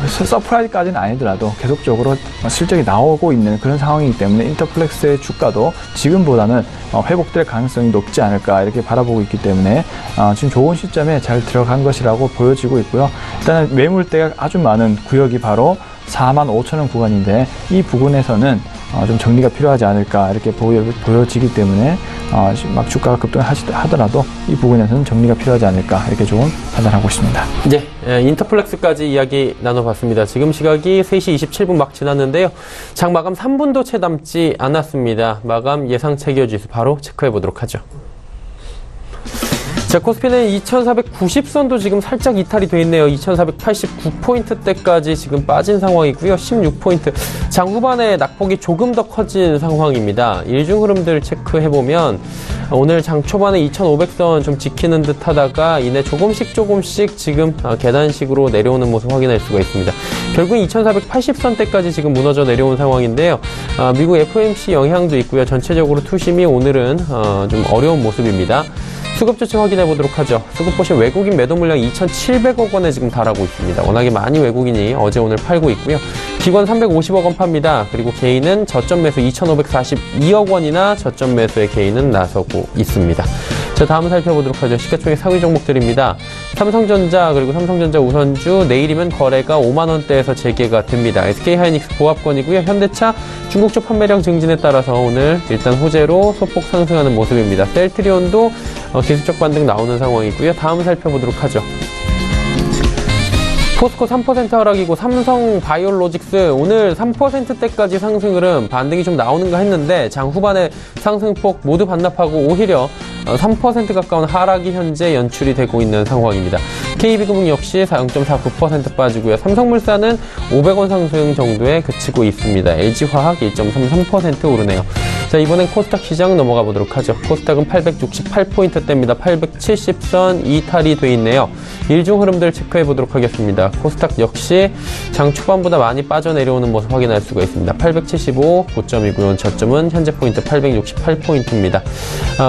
서프라이즈까지는 아니더라도 계속적으로 실적이 나오고 있는 그런 상황이기 때문에 인터플렉스의 주가도 지금보다는 회복될 가능성이 높지 않을까 이렇게 바라보고 있기 때문에 지금 좋은 시점에 잘 들어간 것이라고 보여지고 있고요. 일단은 매물대가 아주 많은 구역이 바로 45,000원 구간인데 이 부분에서는 좀 정리가 필요하지 않을까 이렇게 보여지기 때문에 막 주가가 급등하더라도 이 부분에서는 정리가 필요하지 않을까 이렇게 좋은 판단하고 있습니다. 네, 인터플렉스까지 이야기 나눠봤습니다. 지금 시각이 3시 27분 막 지났는데요. 장 마감 3분도 채 남지 않았습니다. 마감 예상 체결지수 바로 체크해 보도록 하죠. 자, 코스피는 2490선도 지금 살짝 이탈이 돼 있네요. 2489포인트대까지 지금 빠진 상황이고요. 16포인트. 장 후반에 낙폭이 조금 더 커진 상황입니다. 일중 흐름들 체크해보면 오늘 장 초반에 2500선 좀 지키는 듯 하다가 이내 조금씩 지금 계단식으로 내려오는 모습 확인할 수가 있습니다. 결국 2480선대까지 지금 무너져 내려온 상황인데요. 미국 FOMC 영향도 있고요. 전체적으로 투심이 오늘은 좀 어려운 모습입니다. 수급 조치 확인해 보도록 하죠. 수급 보시면 외국인 매도 물량 2,700억 원에 지금 달하고 있습니다. 워낙에 많이 외국인이 어제 오늘 팔고 있고요. 기관 350억 원 팝니다. 그리고 개인은 저점 매수 2,542억 원이나 저점 매수의 개인은 나서고 있습니다. 자, 다음 살펴보도록 하죠. 시가총액 상위 종목들입니다. 삼성전자 그리고 삼성전자 우선주 내일이면 거래가 5만 원대에서 재개가 됩니다. SK하이닉스 보합권이고요. 현대차 중국주 판매량 증진에 따라서 오늘 일단 호재로 소폭 상승하는 모습입니다. 셀트리온도 기술적 반등 나오는 상황이고요. 다음 살펴보도록 하죠. 포스코 3% 하락이고 삼성 바이오로직스 오늘 3%대까지 상승 흐름 반등이 좀 나오는가 했는데 장 후반에 상승폭 모두 반납하고 오히려 3% 가까운 하락이 현재 연출이 되고 있는 상황입니다. KB금융 역시 0.49% 빠지고요. 삼성물산은 500원 상승 정도에 그치고 있습니다. LG화학 1.33% 오르네요. 자, 이번엔 코스닥 시장 넘어가 보도록 하죠. 코스닥은 868포인트대입니다. 870선 이탈이 돼 있네요. 일중 흐름들 체크해 보도록 하겠습니다. 코스닥 역시 장 초반보다 많이 빠져내려오는 모습 확인할 수가 있습니다. 875 고점이고요. 저점은 현재 포인트 868포인트입니다.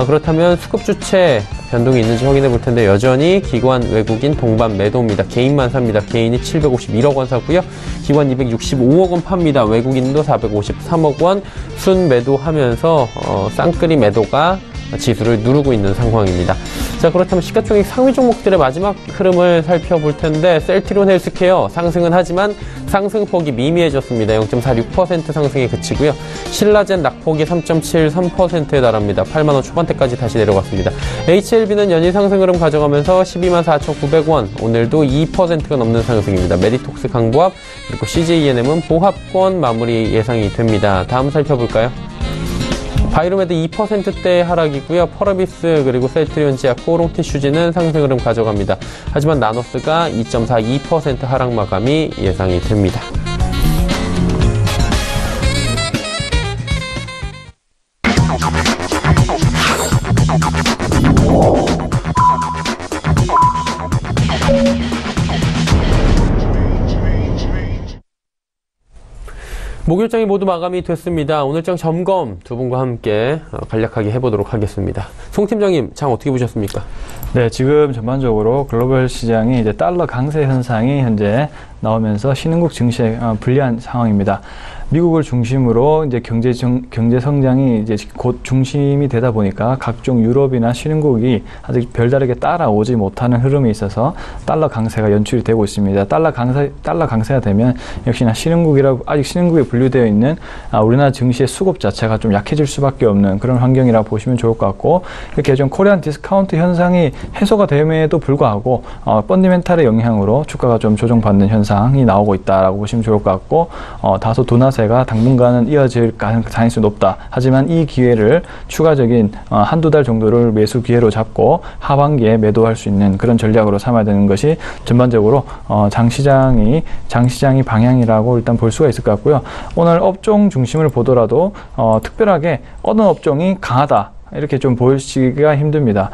그렇다면 수급 주체 변동이 있는지 확인해 볼 텐데 여전히 기관, 외국인, 동반 매도입니다. 개인만 삽니다. 개인이 751억 원 사고요. 기관 265억 원 팝니다. 외국인도 453억 원 순 매도하면서 쌍끌이 매도가 지수를 누르고 있는 상황입니다. 자, 그렇다면 시가총액 상위 종목들의 마지막 흐름을 살펴볼 텐데 셀트리온 헬스케어 상승은 하지만 상승폭이 미미해졌습니다. 0.46% 상승에 그치고요. 신라젠 낙폭이 3.73%에 달합니다. 8만 원 초반대까지 다시 내려갔습니다. HLB는 연일 상승 흐름 가져가면서 124,900원 오늘도 2%가 넘는 상승입니다. 메디톡스 강보합 그리고 CJENM은 보합권 마무리 예상이 됩니다. 다음 살펴볼까요? 바이로메드 2%대 하락이고요. 펄어비스 그리고 셀트리온 제약, 코롱티슈즈는 상승 흐름 가져갑니다. 하지만 나노스가 2.42% 하락 마감이 예상이 됩니다. 목요일장이 모두 마감이 됐습니다. 오늘장 점검 두 분과 함께 간략하게 해보도록 하겠습니다. 송 팀장님, 장 어떻게 보셨습니까? 네, 지금 전반적으로 글로벌 시장이 이제 달러 강세 현상이 현재 나오면서 신흥국 증시에 불리한 상황입니다. 미국을 중심으로 이제 경제 성장이 이제 곧 중심이 되다 보니까 각종 유럽이나 신흥국이 아직 별다르게 따라오지 못하는 흐름이 있어서 달러 강세가 연출이 되고 있습니다. 달러 강세가 되면 역시나 아직 신흥국에 분류되어 있는 우리나라 증시의 수급 자체가 좀 약해질 수밖에 없는 그런 환경이라고 보시면 좋을 것 같고, 이렇게 좀 코리안 디스카운트 현상이 해소가 됨에도 불구하고 펀디멘탈의 영향으로 주가가 좀 조정받는 현상이 나오고 있다라고 보시면 좋을 것 같고, 다소 둔화세가 당분간은 이어질 가능성이 높다. 하지만 이 기회를 추가적인 한두 달 정도를 매수 기회로 잡고 하반기에 매도할 수 있는 그런 전략으로 삼아야 되는 것이 전반적으로 장시장이 방향이라고 일단 볼 수가 있을 것 같고요. 오늘 업종 중심을 보더라도 특별하게 어느 업종이 강하다 이렇게 좀 보시기가 힘듭니다.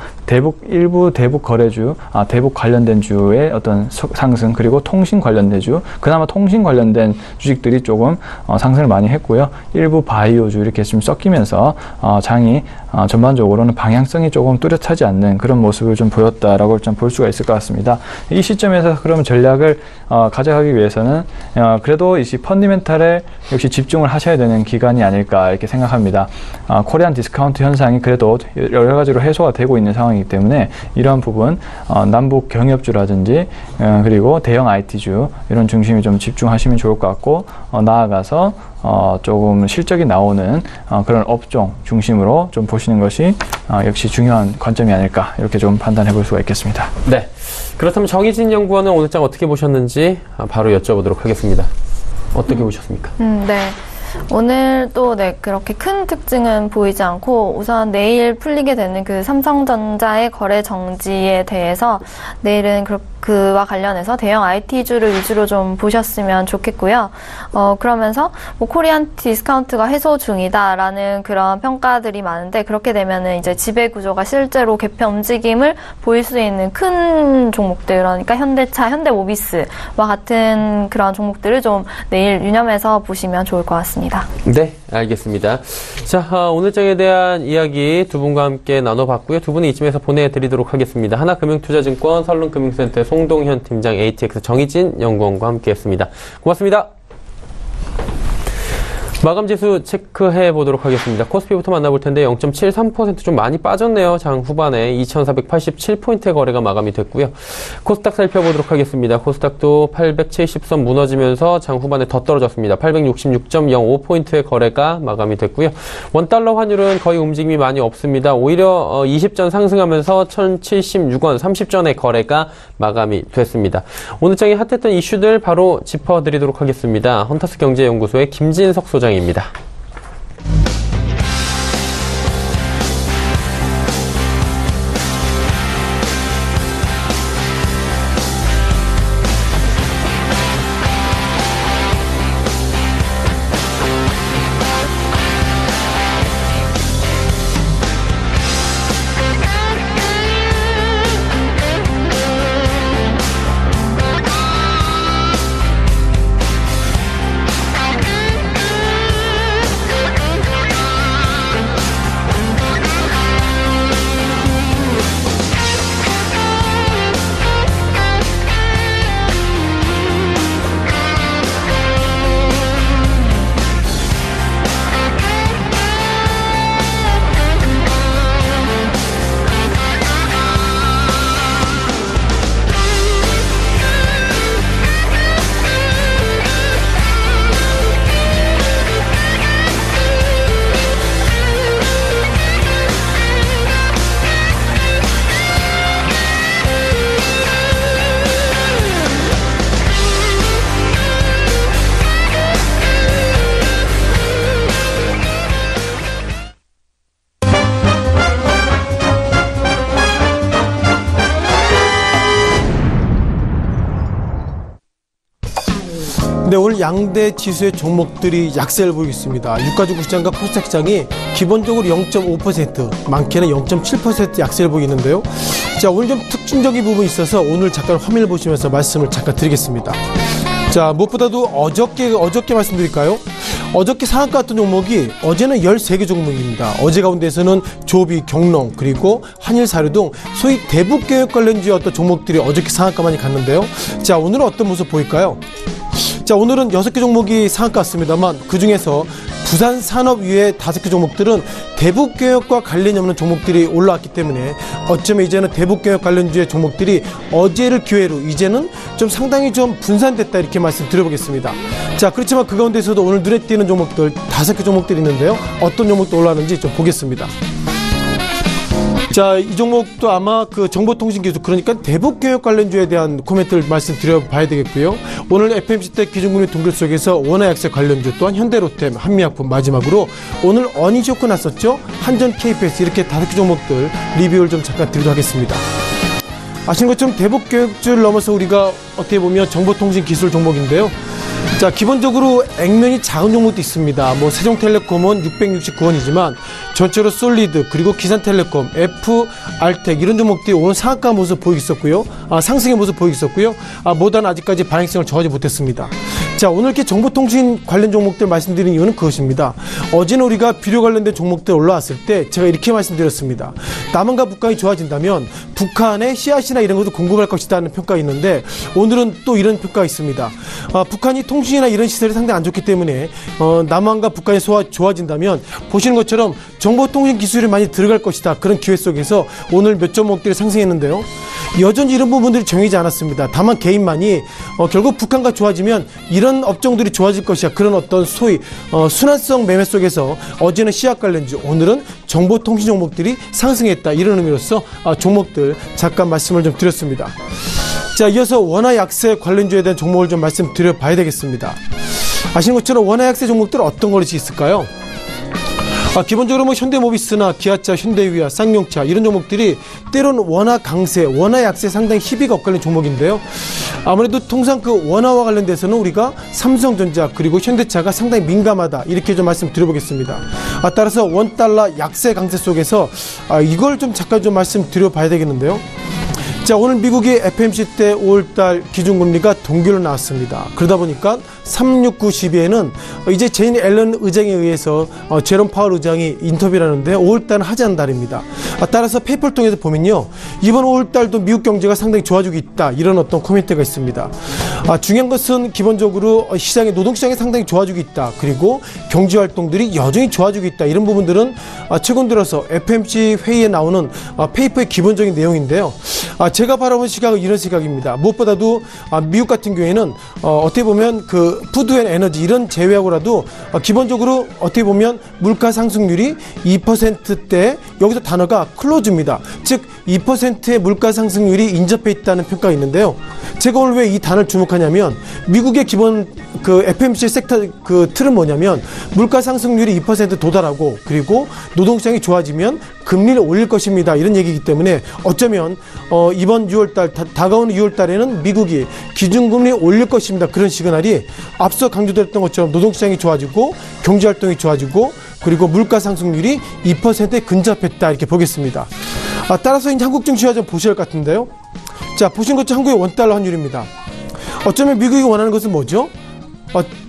일부 대북 거래주, 대북 관련된 주의 어떤 상승, 그리고 통신 관련된 주, 그나마 통신 관련된 주식들이 조금 상승을 많이 했고요. 일부 바이오주 이렇게 좀 섞이면서 장이 전반적으로는 방향성이 조금 뚜렷하지 않는 그런 모습을 좀 보였다라고 좀 볼 수가 있을 것 같습니다. 이 시점에서 그러면 전략을 가져가기 위해서는 그래도 이 펀디멘탈에 역시 집중을 하셔야 되는 기간이 아닐까 이렇게 생각합니다. 코리안 디스카운트 현상이 그래도 여러 가지로 해소가 되고 있는 상황이기 때문에 이러한 부분 남북 경협주라든지 그리고 대형 IT주 이런 중심이 좀 집중하시면 좋을 것 같고, 나아가서 조금 실적이 나오는 그런 업종 중심으로 좀 보시는 것이 역시 중요한 관점이 아닐까 이렇게 좀 판단해 볼 수가 있겠습니다. 네, 그렇다면 정희진 연구원은 오늘 장 어떻게 보셨는지 바로 여쭤보도록 하겠습니다. 어떻게 보셨습니까? 네. 오늘도 그렇게 큰 특징은 보이지 않고, 우선 내일 풀리게 되는 그 삼성전자의 거래 정지에 대해서 내일은 그와 관련해서 대형 IT주를 위주로 좀 보셨으면 좋겠고요. 그러면서 코리안 디스카운트가 해소 중이다라는 그런 평가들이 많은데, 그렇게 되면은 이제 지배 구조가 실제로 개편 움직임을 보일 수 있는 큰 종목들, 그러니까 현대차, 현대모비스와 같은 그런 종목들을 좀 내일 유념해서 보시면 좋을 것 같습니다. 네, 알겠습니다. 자, 오늘장에 대한 이야기 두 분과 함께 나눠봤고요. 두 분은 이쯤에서 보내드리도록 하겠습니다. 하나금융투자증권 설릉금융센터 송동현 팀장, ATX 정희진 연구원과 함께했습니다. 고맙습니다. 마감 지수 체크해 보도록 하겠습니다. 코스피부터 만나볼 텐데 0.73% 좀 많이 빠졌네요. 장 후반에 2,487포인트의 거래가 마감이 됐고요. 코스닥 살펴보도록 하겠습니다. 코스닥도 870선 무너지면서 장 후반에 더 떨어졌습니다. 866.05포인트의 거래가 마감이 됐고요. 원달러 환율은 거의 움직임이 많이 없습니다. 오히려 20전 상승하면서 1,076원 30전의 거래가 마감이 됐습니다. 오늘 장에 핫했던 이슈들 바로 짚어드리도록 하겠습니다. 헌터스 경제연구소의 김진석 소장입니다. 네, 오늘 양대 지수의 종목들이 약세를 보이고 있습니다. 유가지구 시장과 코스닥 시장이 기본적으로 0.5%, 많게는 0.7% 약세를 보이고 있는데요. 자, 오늘 좀 특징적인 부분이 있어서 오늘 잠깐 화면을 보시면서 말씀을 잠깐 드리겠습니다. 자, 무엇보다도 어저께 말씀드릴까요? 어저께 상한가 같은 종목이 어제는 13개 종목입니다. 어제 가운데서는 조비, 경농, 그리고 한일사료 등 소위 대북개혁 관련주의 어떤 종목들이 어저께 상한가 많이 갔는데요. 자, 오늘은 어떤 모습 보일까요? 자, 오늘은 6개 종목이 상한가 같습니다만 그 중에서 부산산업위의 5개 종목들은 대북개혁과 관련이 없는 종목들이 올라왔기 때문에 어쩌면 이제는 대북개혁 관련주의 종목들이 어제를 기회로 이제는 좀 상당히 좀 분산됐다 이렇게 말씀드려보겠습니다. 자, 그렇지만 그 가운데서도 오늘 눈에 띄는 종목들 5개 종목들이 있는데요. 어떤 종목도 올라왔는지 좀 보겠습니다. 자, 이 종목도 아마 그 정보통신기술, 그러니까 대북개혁 관련주에 대한 코멘트를 말씀드려봐야 되겠고요. 오늘 FMC때 기준금리 동결 속에서 원화약세 관련주, 또한 현대로템, 한미약품, 마지막으로 오늘 어닝쇼크 났었죠. 한전, KPS 이렇게 5개 종목들 리뷰를 좀 잠깐 드리도록 하겠습니다. 아시는 것처럼 대북개혁주를 넘어서 우리가 어떻게 보면 정보통신기술 종목인데요. 자, 기본적으로 액면이 작은 종목도 있습니다. 뭐 세종텔레콤은 669원이지만 전체로 솔리드, 그리고 기산텔레콤, F알텍 이런 종목들이 오늘 상한가 모습 보이고 있었고요. 상승의 모습 보이고 있었고요. 모단 아직까지 반응성을 저하지 못했습니다. 자, 오늘 이렇게 정보통신 관련 종목들 말씀드린 이유는 그것입니다. 어제는 우리가 비료 관련된 종목들 올라왔을 때 제가 이렇게 말씀드렸습니다. 남한과 북한이 좋아진다면 북한의 씨앗이나 이런 것도 공급할 것이라는 평가가 있는데 오늘은 또 이런 평가가 있습니다. 북한이 통신이나 이런 시설이 상당히 안 좋기 때문에 남한과 북한이 좋아진다면 보시는 것처럼 정보통신 기술이 많이 들어갈 것이다. 그런 기회 속에서 오늘 몇 종목들이 상승했는데요. 여전히 이런 부분들이 정해지지 않았습니다. 다만 개인만이 결국 북한과 좋아지면 이런 업종들이 좋아질 것이야. 그런 어떤 소위 순환성 매매 속에서 어제는 씨앗 관련주, 오늘은 정보통신 종목들이 상승했다. 이런 의미로서 종목들 잠깐 말씀을 좀 드렸습니다. 자, 이어서 원화 약세 관련주에 대한 종목을 좀 말씀드려 봐야 되겠습니다. 아시는 것처럼 원화 약세 종목들은 어떤 것이 있을까요? 기본적으로 뭐 현대모비스나 기아차, 현대위아, 쌍용차 이런 종목들이 때로는 원화 강세, 원화 약세 상당히 희비가 엇갈린 종목인데요. 아무래도 통상 그 원화와 관련돼서는 우리가 삼성전자 그리고 현대차가 상당히 민감하다 이렇게 좀 말씀드려보겠습니다. 따라서 원달러 약세 강세 속에서 이걸 좀 잠깐 좀 말씀드려봐야 되겠는데요. 자, 오늘 미국의 FMC 때 5월달 기준금리가 동결로 나왔습니다. 그러다 보니까 369 12에는 이제 제인 앨런 의장에 의해서 제롬 파월 의장이 인터뷰를 하는데 5월달은 하지 않은 달입니다. 따라서 페이퍼를 통해서 보면요, 이번 5월달도 미국 경제가 상당히 좋아지고 있다 이런 어떤 코멘트가 있습니다. 중요한 것은 기본적으로 시장의 노동시장이 상당히 좋아지고 있다. 그리고 경제활동들이 여전히 좋아지고 있다. 이런 부분들은 최근 들어서 FOMC 회의에 나오는 페이퍼의 기본적인 내용인데요. 제가 바라본 시각은 이런 시각입니다. 무엇보다도 미국 같은 경우에는 어떻게 보면 그 푸드 앤 에너지 이런 제외하고라도 기본적으로 어떻게 보면 물가 상승률이 2%대 여기서 단어가 클로즈입니다. 즉 2%의 물가 상승률이 인접해 있다는 평가가 있는데요. 제가 오늘 왜 이 단어를 주목하냐면 미국의 기본 그 FOMC 섹터 그 틀은 뭐냐면 물가 상승률이 2% 도달하고 그리고 노동시장이 좋아지면 금리를 올릴 것입니다. 이런 얘기이기 때문에 어쩌면 이번 6월달 다가오는 6월달에는 미국이 기준금리 올릴 것입니다. 그런 시그널이 앞서 강조드렸던 것처럼 노동시장이 좋아지고 경제활동이 좋아지고 그리고 물가 상승률이 2%에 근접했다 이렇게 보겠습니다. 따라서 이제 한국 증시와 좀 보셔야 할 것 같은데요. 자, 보신 것처럼 한국의 원달러 환율입니다. 어쩌면 미국이 원하는 것은 뭐죠?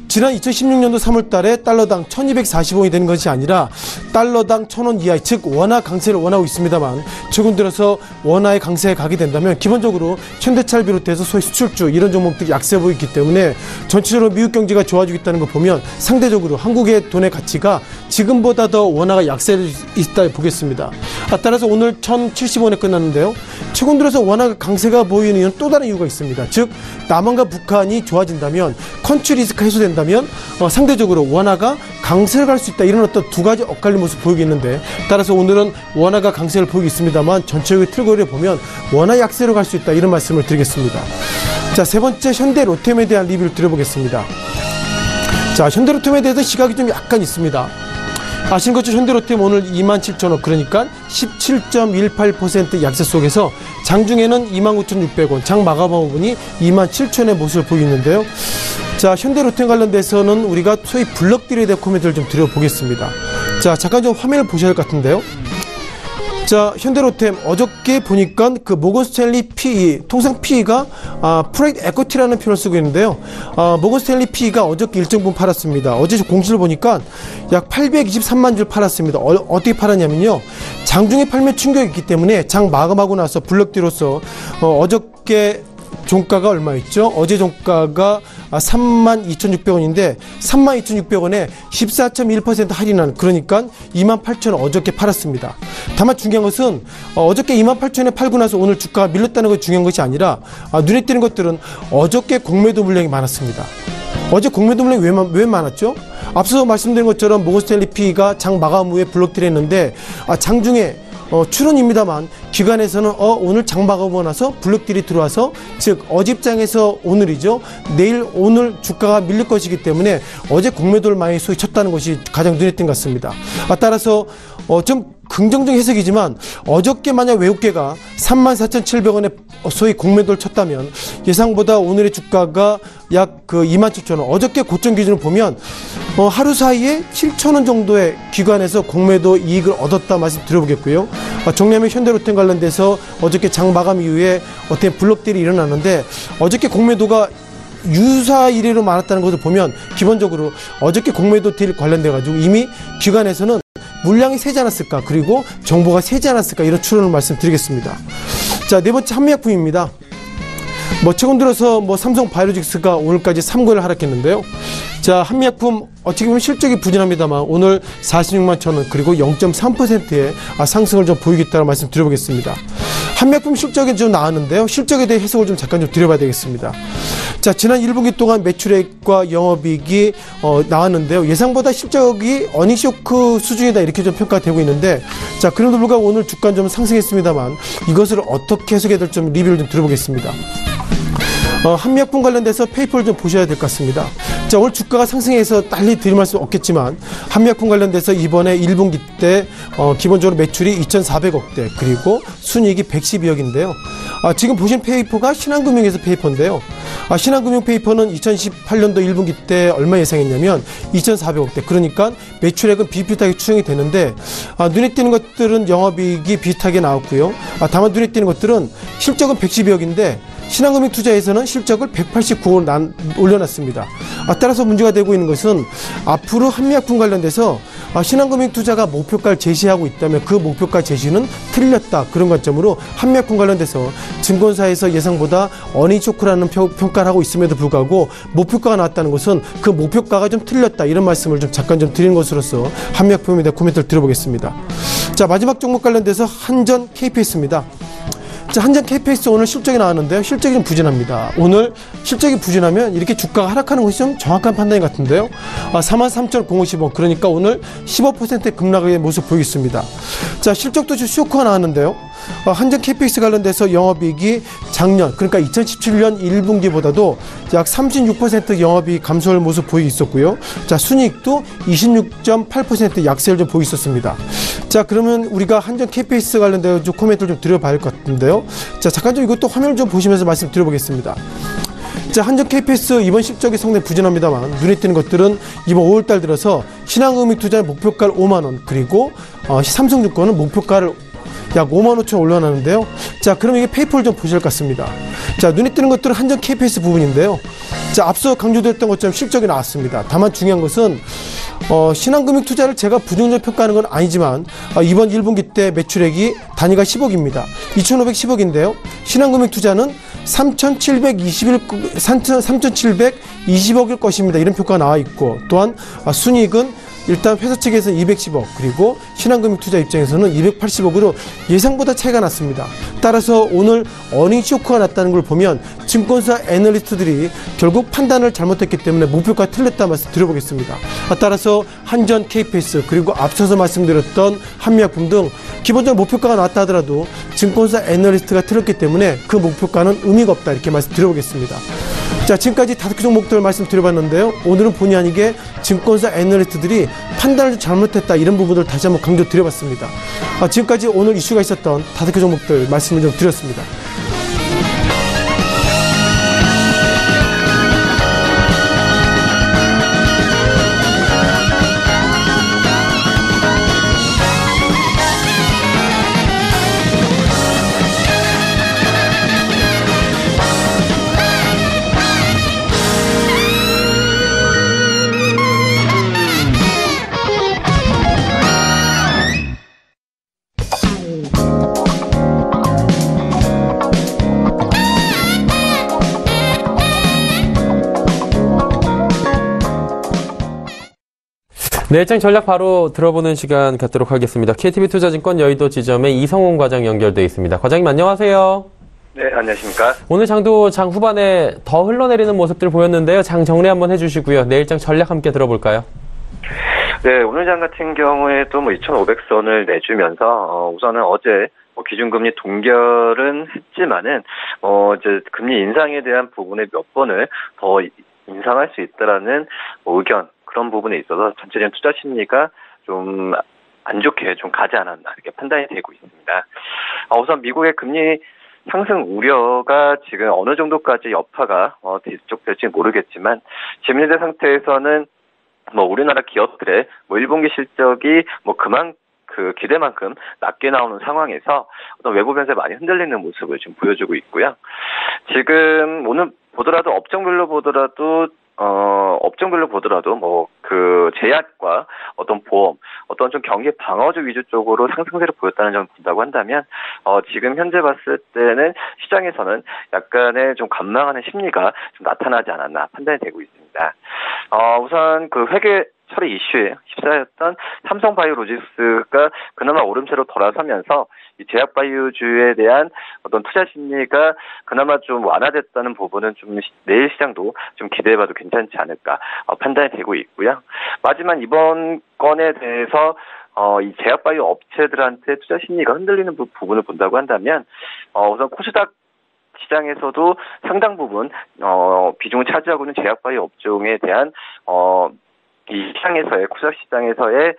지난 2016년도 3월 달에 달러당 1240원이 되는 것이 아니라 달러당 1000원 이하의 즉 원화 강세를 원하고 있습니다만 최근 들어서 원화의 강세에 가게 된다면 기본적으로 현대차를 비롯해서 소위 수출주 이런 종목들이 약세 보이기 때문에 전체적으로 미국 경제가 좋아지고 있다는 걸 보면 상대적으로 한국의 돈의 가치가 지금보다 더 원화가 약세를 있다 보겠습니다. 따라서 오늘 1070원에 끝났는데요. 최근 들어서 원화가 강세가 보이는 이유는 또 다른 이유가 있습니다. 즉 남한과 북한이 좋아진다면 컨트리 리스크가 해소된다면 상대적으로 원화가 강세를 갈 수 있다. 이런 어떤 두 가지 엇갈린 모습을 보이고 있는데 따라서 오늘은 원화가 강세를 보이고 있습니다만 전체적인 틀거리를 보면 원화 약세로 갈 수 있다. 이런 말씀을 드리겠습니다. 자, 세 번째 현대로템에 대한 리뷰를 드려보겠습니다. 자, 현대로템에 대해서 시각이 좀 약간 있습니다. 아시는 것처럼 현대로템 오늘 27,000원 그러니까 17.18% 약세 속에서 장중에는 29,600원 장 마감한 부분이 27,000원의 모습을 보이고 있는데요. 자, 현대로템 관련돼서는 우리가 소위 블럭딜에 대한 코멘트를 좀 드려보겠습니다. 자, 잠깐 좀 화면을 보셔야 할 것 같은데요. 자, 현대로템 어저께 보니까 그 모건스탠리 PE 통상 PE가 프라이드 에쿼티라는 표현을 쓰고 있는데요. 모건스탠리 PE가 어저께 일정 부분 팔았습니다. 어제 공시를 보니까 약 823만 줄 팔았습니다. 어떻게 팔았냐면요. 장중에 팔매 충격이 있기 때문에 장 마감하고 나서 블럭딜로서 어저께 종가가 얼마였죠? 어제 종가가 32,600원인데 32,600원에 14.1% 할인한 그러니까 28,000원 어저께 팔았습니다. 다만 중요한 것은 어저께 28,000원에 팔고 나서 오늘 주가가 밀렸다는 것이 중요한 것이 아니라 눈에 띄는 것들은 어저께 공매도 물량이 많았습니다. 어제 공매도 물량이 왜 많았죠? 앞서 말씀드린 것처럼 모건스탠리 PE가 장 마감 후에 블록딜 했는데 장중에 추론입니다만 기관에서는 오늘 장마감하고 나서 블록딜이 들어와서 즉 어집장에서 오늘이죠. 내일 오늘 주가가 밀릴 것이기 때문에 어제 공매도를 많이 소위 쳤다는 것이 가장 눈에 띈 것 같습니다. 따라서 좀 긍정적 해석이지만 어저께 만약 외국계가 34,700원에 소위 공매도를 쳤다면 예상보다 오늘의 주가가 약 27,000원 어저께 고점 기준을 보면 하루 사이에 7,000원 정도의 기관에서 공매도 이익을 얻었다 말씀 드려보겠고요. 정리하면 현대로템 관련돼서 어저께 장 마감 이후에 어떻게 블록딜이 일어났는데 어저께 공매도가 유사 이래로 많았다는 것을 보면 기본적으로 어저께 공매도 딜 관련돼 가지고 이미 기관에서는 물량이 세지 않았을까 그리고 정보가 세지 않았을까 이런 추론을 말씀드리겠습니다. 자, 네 번째 한미약품입니다. 최근 들어서 삼성 바이오로직스가 오늘까지 3거래를 하락했는데요. 자, 한미약품 어떻게 보면 실적이 부진합니다만 오늘 46만 1,000원 그리고 0.3%의 상승을 좀 보이고 있다는 말씀 드려보겠습니다. 한미약품 실적이 좀 나왔는데요. 실적에 대해 해석을 좀 잠깐 좀 드려봐야 되겠습니다. 자, 지난 1분기 동안 매출액과 영업이익이 나왔는데요. 예상보다 실적이 어닝쇼크 수준이다 이렇게 좀 평가되고 있는데 자, 그럼에도 불구하고 오늘 주가는 좀 상승했습니다만 이것을 어떻게 해석해야 될지 좀 리뷰를 좀 드려보겠습니다. 한미약품 관련돼서 페이퍼를 좀 보셔야 될 것 같습니다. 자, 오늘 주가가 상승해서 달리 드릴 말씀 없겠지만 한미약품 관련돼서 이번에 1분기 때 기본적으로 매출이 2,400억대 그리고 순이익이 112억인데요. 지금 보신 페이퍼가 신한금융에서 페이퍼인데요. 신한금융 페이퍼는 2018년도 1분기 때 얼마 예상했냐면 2,400억대 그러니까 매출액은 비슷하게 추정이 되는데 눈에 띄는 것들은 영업이익이 비슷하게 나왔고요. 다만 눈에 띄는 것들은 실적은 112억인데 신한금융투자에서는 실적을 189억 올려놨습니다. 따라서 문제가 되고 있는 것은 앞으로 한미약품 관련돼서 신한금융투자가 목표가를 제시하고 있다면 그 목표가 제시는 틀렸다. 그런 관점으로 한미약품 관련돼서 증권사에서 예상보다 어닝 쇼크라는 평가를 하고 있음에도 불구하고 목표가가 나왔다는 것은 그 목표가가 좀 틀렸다. 이런 말씀을 좀 잠깐 좀 드리는 것으로서 한미약품에 대한 코멘트를 드려보겠습니다. 자, 마지막 종목 관련돼서 한전 KPS입니다. 자, 한전 KPS 오늘 실적이 나왔는데요. 실적이 좀 부진합니다. 오늘 실적이 부진하면 이렇게 주가가 하락하는 것이 좀 정확한 판단이 같은데요. 43,050원. 그러니까 오늘 15% 급락의 모습 보이겠습니다. 자, 실적도 좀 쇼크가 나왔는데요. 한전 KPS 관련돼서 영업이익이 작년, 그러니까 2017년 1분기보다도 약 36% 영업이익 감소할 모습 보이고 있었고요. 자, 순이익도 26.8% 약세를 좀 보이고 있었습니다. 자, 그러면 우리가 한전 KPS 관련돼서 좀 코멘트를 좀 드려봐야 할 것 같은데요. 자, 잠깐 좀 이것도 화면을 좀 보시면서 말씀드려보겠습니다. 자, 한전 KPS 이번 실적이 상당히 부진합니다만 눈에 띄는 것들은 이번 5월달 들어서 신한금융투자의 목표가를 5만원, 그리고 삼성증권은 목표가를 약 5만 5천 올라가는데요. 자, 그럼 이게 페이퍼를 좀 보실 것 같습니다. 자, 눈에 띄는 것들은 한전 KPS 부분인데요. 자, 앞서 강조됐던 것처럼 실적이 나왔습니다. 다만 중요한 것은 신한금융투자를 제가 부정적 평가하는 건 아니지만 이번 1분기 때 매출액이 단위가 10억입니다. 2,510억인데요. 신한금융투자는 3,720억일 것입니다. 이런 평가가 나와 있고, 또한 순이익은 일단 회사 측에서는 210억, 그리고 신한금융투자 입장에서는 280억으로 예상보다 차이가 났습니다. 따라서 오늘 어닝 쇼크가 났다는 걸 보면 증권사 애널리스트들이 결국 판단을 잘못했기 때문에 목표가 틀렸다 말씀 드려보겠습니다. 따라서 한전, KPS, 그리고 앞서서 말씀드렸던 한미약품 등 기본적으로 목표가가 나왔다 하더라도 증권사 애널리스트가 틀렸기 때문에 그 목표가는 의미가 없다, 이렇게 말씀 드려보겠습니다. 자, 지금까지 5개 종목들 말씀드려봤는데요. 오늘은 본의 아니게 증권사 애널리스트들이 판단을 잘못했다, 이런 부분을 다시 한번 강조드려봤습니다. 지금까지 오늘 이슈가 있었던 5개 종목들 말씀을 좀 드렸습니다. 내일장 전략 바로 들어보는 시간 갖도록 하겠습니다. KTB투자증권 여의도 지점의 이성훈 과장 연결돼 있습니다. 과장님 안녕하세요. 네, 안녕하십니까. 오늘 장도 장 후반에 더 흘러내리는 모습들 보였는데요. 장 정리 한번 해주시고요. 내일장 전략 함께 들어볼까요? 네, 오늘 장 같은 경우에도 2,500선을 내주면서 우선은 어제 기준금리 동결은 했지만은 이제 금리 인상에 대한 부분에 몇 번을 더 인상할 수 있다라는 의견, 그런 부분에 있어서 전체적인 투자 심리가 좀 안 좋게 좀 가지 않았나, 이렇게 판단이 되고 있습니다. 우선 미국의 금리 상승 우려가 지금 어느 정도까지 여파가 지속될지 모르겠지만, 지금의 상태에서는 우리나라 기업들의 1분기 실적이 그 기대만큼 낮게 나오는 상황에서 어떤 외부 변수에 많이 흔들리는 모습을 지금 보여주고 있고요. 지금 오늘 보더라도 업종별로 보더라도 그 제약과 어떤 보험, 어떤 좀 경기 방어주 위주 쪽으로 상승세를 보였다는 점을 본다고 한다면, 지금 현재 봤을 때는 시장에서는 약간의 좀 관망하는 심리가 좀 나타나지 않았나 판단이 되고 있습니다. 우선 그 회계 처리 이슈에 휩싸였던 삼성바이오로직스가 그나마 오름세로 돌아서면서 이 제약바이오주에 대한 어떤 투자 심리가 그나마 좀 완화됐다는 부분은 좀 내일 시장도 좀 기대해봐도 괜찮지 않을까 판단이 되고 있고요. 마지막 이번 건에 대해서 이 제약바이오 업체들한테 투자 심리가 흔들리는 부분을 본다고 한다면, 우선 코스닥 시장에서도 상당 부분 비중을 차지하고 있는 제약바이오 업종에 대한 이 시장에서의, 코스닥 시장에서의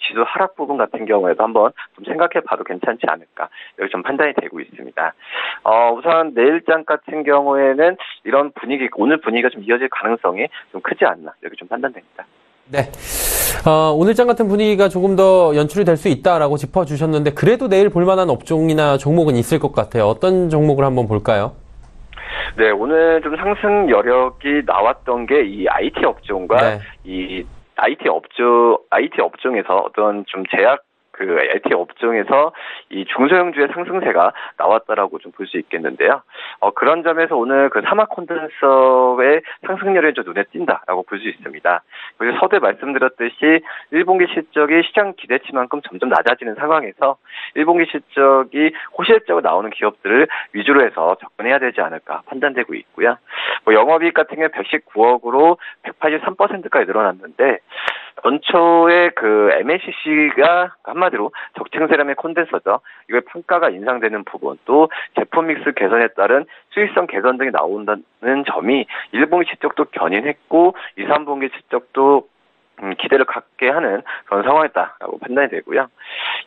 지수 하락 부분 같은 경우에도 한번 좀 생각해봐도 괜찮지 않을까, 여기 좀 판단이 되고 있습니다. 우선 내일장 같은 경우에는 이런 분위기, 오늘 분위기가 좀 이어질 가능성이 좀 크지 않나, 여기 좀 판단됩니다. 네. 오늘장 같은 분위기가 조금 더 연출이 될 수 있다라고 짚어주셨는데, 그래도 내일 볼만한 업종이나 종목은 있을 것 같아요. 어떤 종목을 한번 볼까요? 네, 오늘 좀 상승 여력이 나왔던 게 이 IT 업종과 이 IT 업종에서 어떤 좀 IT 업종에서 이 중소형주의 상승세가 나왔다라고 좀 볼 수 있겠는데요. 그런 점에서 오늘 그 사막 콘덴서의 상승률이 좀 눈에 띈다라고 볼 수 있습니다. 그래서 서두에 말씀드렸듯이 1분기 실적이 시장 기대치만큼 점점 낮아지는 상황에서 1분기 실적이 호실적으로 나오는 기업들을 위주로 해서 접근해야 되지 않을까 판단되고 있고요. 영업이익 같은 경우에 119억으로 183%까지 늘어났는데 연초에 그 MLCC가 한마디로 적층세라면 콘덴서죠. 이걸 판가가 인상되는 부분, 또 제품 믹스 개선에 따른 수익성 개선 등이 나온다는 점이 1분기 실적도 견인했고 2, 3분기 실적도 기대를 갖게 하는 그런 상황이었다라고 판단이 되고요.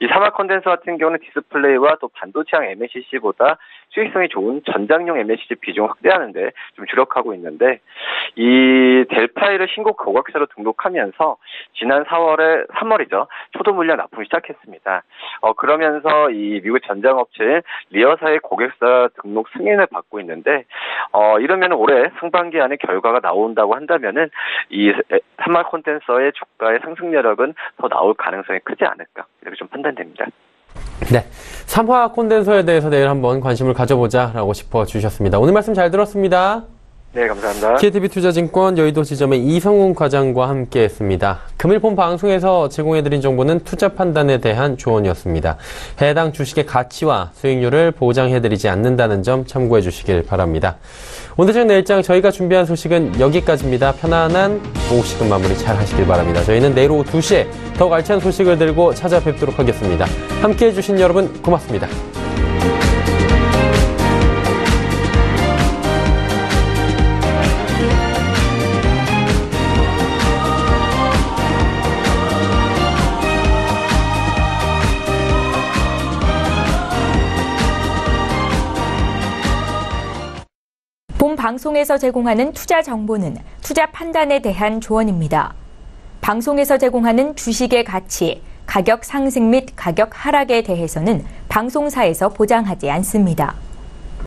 이 사막 콘덴서 같은 경우는 디스플레이와 또 반도체형 MLCC보다 수익성이 좋은 전장용 MLCC 비중을 확대하는데 좀 주력하고 있는데 이 델파이를 신고 고객사로 등록하면서 지난 3월이죠. 초도 물량 납품을 시작했습니다. 그러면서 이 미국 전장업체인 리어사의 고객사 등록 승인을 받고 있는데 이러면 올해 상반기 안에 결과가 나온다고 한다면은 이 사막 콘덴서의 주가의 상승 여력은 더 나올 가능성이 크지 않을까 이렇게 좀 판단됩니다. 네, 삼화 콘덴서에 대해서 내일 한번 관심을 가져보자라고 싶어주셨습니다. 오늘 말씀 잘 들었습니다. 네, 감사합니다. KTB투자증권 여의도 지점의 이성훈 과장과 함께했습니다. 금일 본 방송에서 제공해드린 정보는 투자 판단에 대한 조언이었습니다. 해당 주식의 가치와 수익률을 보장해드리지 않는다는 점 참고해 주시길 바랍니다. 오늘 중 내일장 저희가 준비한 소식은 여기까지입니다. 편안한 오후 시간 마무리 잘 하시길 바랍니다. 저희는 내일 오후 2시에 더욱 알찬 소식을 들고 찾아뵙도록 하겠습니다. 함께해 주신 여러분 고맙습니다. 본 방송에서 제공하는 투자 정보는 투자 판단에 대한 조언입니다. 방송에서 제공하는 주식의 가치, 가격 상승 및 가격 하락에 대해서는 방송사에서 보장하지 않습니다.